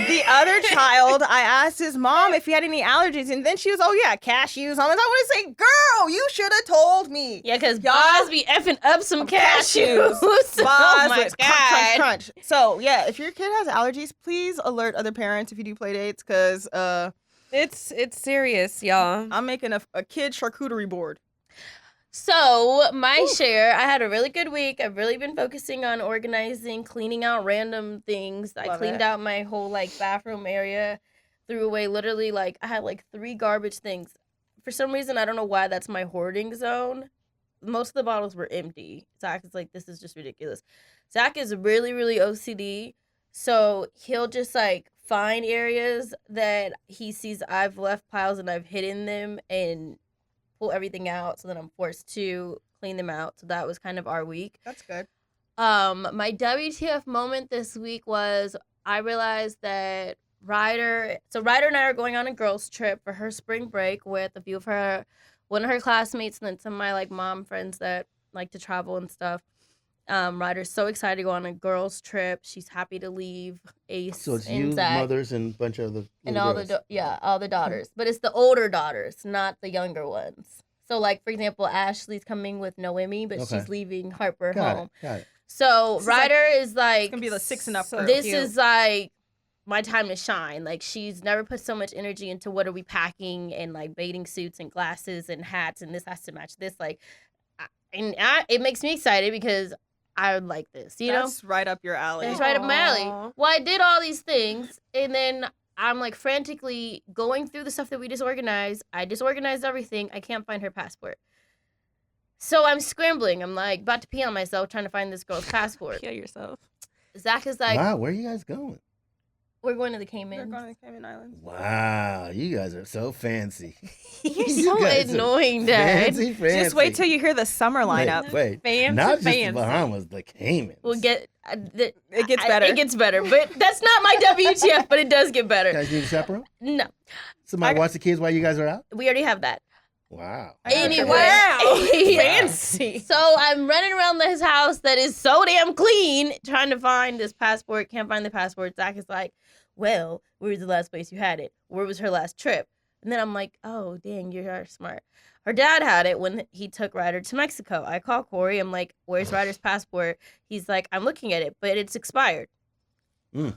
the other child, I asked his mom if he had any allergies, and then she was, "Oh yeah, cashews." I want to say, "Girl, you should have told me." Yeah, because Y'all- Boz be effing up some cashews. Boz Oh my was God. crunch, crunch, crunch. So yeah, if your kid has allergies, please alert other parents if you do play dates, because It's serious, y'all. I'm making a kid charcuterie board. So, my share, I had a really good week. I've really been focusing on organizing, cleaning out random things. I Love cleaned it. out my whole bathroom area, threw away literally I had 3 garbage things. For some reason, I don't know why that's my hoarding zone. Most of the bottles were empty. Zach is like, this is just ridiculous. Zach is really, really OCD. So he'll just find areas that he sees I've left piles and I've hidden them and pull everything out. So then I'm forced to clean them out. So that was kind of our week. That's good. My WTF moment this week was I realized that Ryder and I are going on a girls trip for her spring break with a few of one of her classmates and then some of my mom friends that like to travel and stuff. Ryder's so excited to go on a girls trip. She's happy to leave Ace So it's and you, Zach mothers, and a bunch of the and all girls. all the daughters. But it's the older daughters, not the younger ones. So for example, Ashley's coming with Noemi, but Okay. she's leaving Harper Got home. it. Got it. So This is Ryder is It's gonna be the 6 and up So group. this cute. is my time to shine. She's never put so much energy into what are we packing and bathing suits and glasses and hats and this has to match this. It makes me excited because I would like this, you know? That's right up your alley. It's right up my alley. Aw. Well, I did all these things, and then I'm frantically going through the stuff that we disorganized. I disorganized everything. I can't find her passport. So I'm scrambling. I'm about to pee on myself trying to find this girl's passport. Kill yourself. Zach is Wow, where are you guys going? we're going to the They're Cayman. going to the Cayman Islands. Wow, you guys are so fancy. You're You so guys are annoying, Dad. Fancy. Just wait till you hear the summer lineup. Wait, Fancy, not just the fancy. Bahamas, the Caymans. We'll get It gets better. It gets better, but that's not my WTF. But it does get You better. guys need a chaperone? No, Somebody watch the kids while you guys are out? we already have that. Wow. Anyway, Wow. Yeah. Fancy. So I'm running around this house that is so damn clean, trying to find this passport. Can't find the passport. Zach is like, well, where was the last place you had it? Where was her last trip? And then I'm like, oh, dang, you're smart. Her dad had it when he took Ryder to Mexico. I call Corey. I'm like, where's Ryder's passport? He's like, I'm looking at it, but it's expired. Oh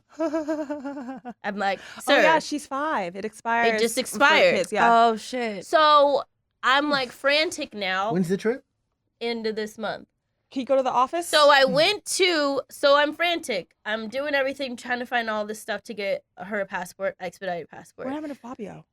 I'm like, sir. yeah, she's 5. It expires. It just for expired. Kids, yeah. Oh shit. So I'm frantic now When's the trip? into this month. Can you go to the office? So I'm frantic. I'm doing everything, trying to find all this stuff to get her a passport, expedited passport. What happened to Fabio?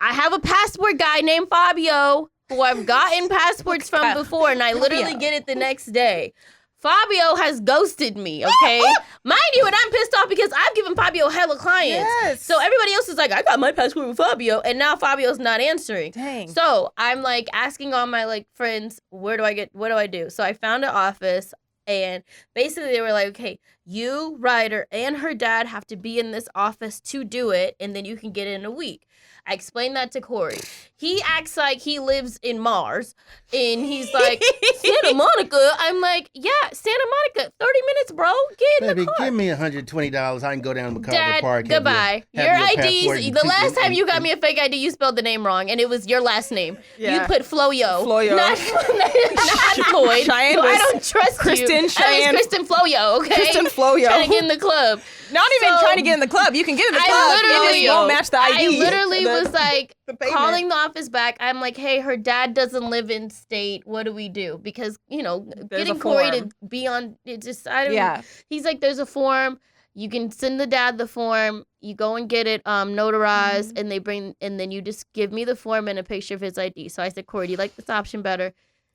I have a passport guy named Fabio who I've gotten passports from before, and I literally Fabio. get it the next day. Fabio has ghosted me, okay? Mind you, and I'm pissed off because I've given Fabio hella clients. Yes. So everybody else is like, I got my passport with Fabio, and now Fabio's not answering. Dang. So I'm asking all my friends, what do I do? So I found an office, and basically they were like, okay, you, Ryder, and her dad have to be in this office to do it, and then you can get it in a week. I explained that to Corey. He acts like he lives in Mars, and he's like, Santa Monica. I'm like, yeah, Santa Monica, 30 minutes, bro. Get in Baby, the car. give me $120. I can go down to McCarver Dad, Park. goodbye. Have Your passport IDs, and the last and- time you got and- me a fake ID, you spelled the name wrong, and it was your last name. Yeah. You put Floyo. Floyo. Not Floyd. Cheyenne so I was don't trust Kristen you. Cheyenne. That was Kristen Floyo, okay? Kristen Floyo. Trying to get in the club. Not even So, trying to get in the club. You can get in the I club. literally- It just won't match the ID. I literally was like the payment. calling the office back. I'm like, hey, her dad doesn't live in state. What do we do? Because, getting a Corey to form. be on it just I don't Yeah. He's like, there's a form. You can send the dad the form. You go and get it notarized, and then you just give me the form and a picture of his ID. So I said, Corey, do you like this option better?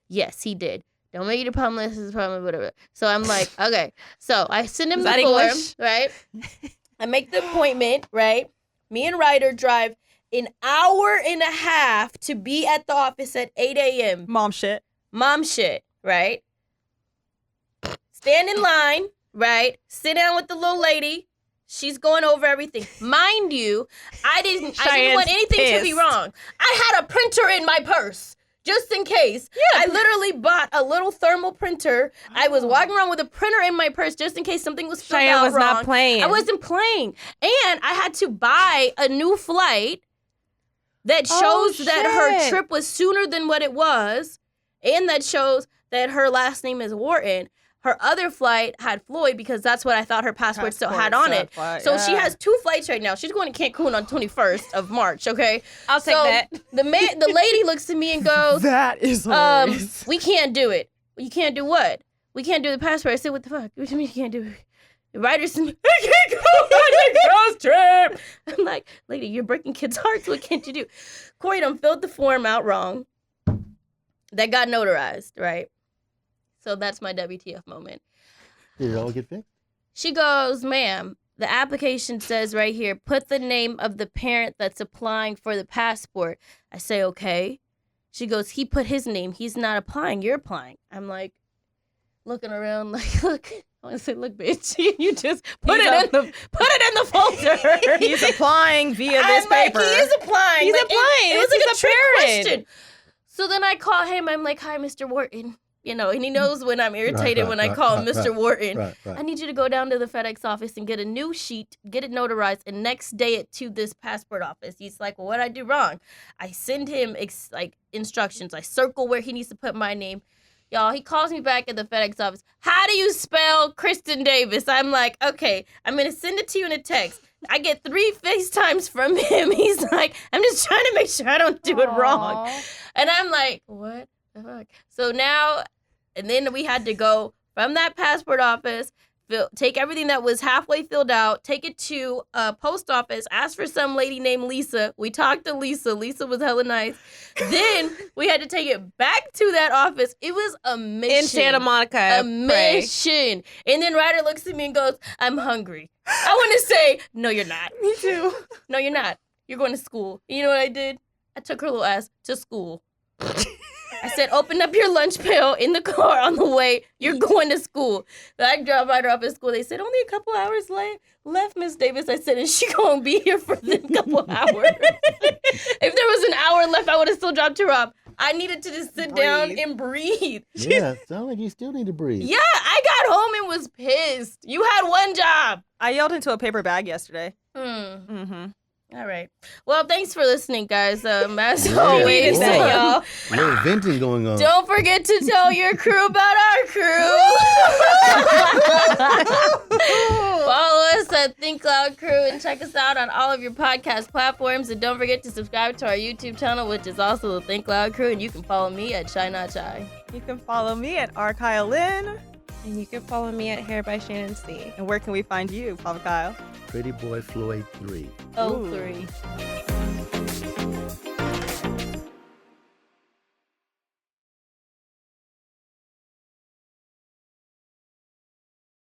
Yes, he did. Don't make it a problem. This is a problem, whatever. So I'm like, okay. So I send him Is the that form, English? right? I make the appointment, right? Me and Ryder drive an hour and a half to be at the office at 8 a.m. Mom shit. Mom shit, right? Stand in line, right? Sit down with the little lady. She's going over everything. Mind you, I didn't want Cheyenne's anything to be pissed. wrong. I had a printer in my purse. Just in case. Yeah. I literally bought a little thermal printer. I was walking around with a printer in my purse just in case something was filled Cheyenne out was wrong. not playing. I wasn't playing. And I had to buy a new flight that shows that her shit. trip was sooner than what it was. And that shows that her last name is Wharton. Her other flight had Floyd because that's what I thought her passport still had on it. So she has 2 flights right now. She's going to Cancun on 21st of March, okay? I'll take that. The lady looks at me and goes, That is hilarious. we can't do it. You can't do what? We can't do the passport. I said, what the fuck? What do you mean you can't do it? The writer said, I can't go on the girls trip. I'm like, lady, you're breaking kids' hearts. What can't you do? Corey done filled the form out wrong. That got notarized, right? So that's my WTF moment. Did it all get fixed? She goes, ma'am, the application says right here, put the name of the parent that's applying for the passport. I say, okay. She goes, he put his name. He's not applying. You're applying. I'm like, looking around like, look. I want to say, look, bitch, you just put it in the folder. He's applying via this I'm like, paper. he is applying. He's Like, applying. It was This like is a trick parent. question. So then I call him. I'm like, hi, Mr. Wharton. And he knows when I'm irritated when I call him Mr. Wharton. Right. I need you to go down to the FedEx office and get a new sheet, get it notarized, and next day it to this passport office. He's like, well, what did I do wrong? I send him instructions. I circle where he needs to put my name. Y'all, he calls me back at the FedEx office. How do you spell Kristen Davis? I'm like, okay, I'm going to send it to you in a text. I get 3 FaceTimes from him. He's like, I'm just trying to make sure I don't do it wrong. And I'm like, what the fuck? So now, and then we had to go from that passport office, take everything that was halfway filled out, take it to a post office, ask for some lady named Lisa. We talked to Lisa. Lisa was hella nice. Then we had to take it back to that office. It was a mission. In Santa Monica. A mission. And then Ryder looks at me and goes, I'm hungry. I want to say, no, you're not. Me too. No, you're not. You're going to school. You know what I did? I took her little ass to school. I said, open up your lunch pail in the car on the way. You're going to school. I dropped Ryder off at school. They said, only a couple hours left, Miss Davis. I said, and she going to be here for the couple hours. If there was an hour left, I would have still dropped her off. I needed to just sit down and breathe. Yeah, sounds like you still need to breathe. Yeah, I got home and was pissed. You had one job. I yelled into a paper bag yesterday. Mm-hmm. All right. Well, thanks for listening, guys. As Yeah, always, boy. y'all. A little venting going on. Don't forget to tell your crew about our crew. Follow us at Think Loud Crew and check us out on all of your podcast platforms. And don't forget to subscribe to our YouTube channel, which is also the Think Loud Crew. And you can follow me at Shy Not Shy. You can follow me at Kyle Lynn. And you can follow me at Hair by Shanan C. And where can we find you, Papa Kyle? Pretty Boy Floyd 3. Oh, Ooh. 3.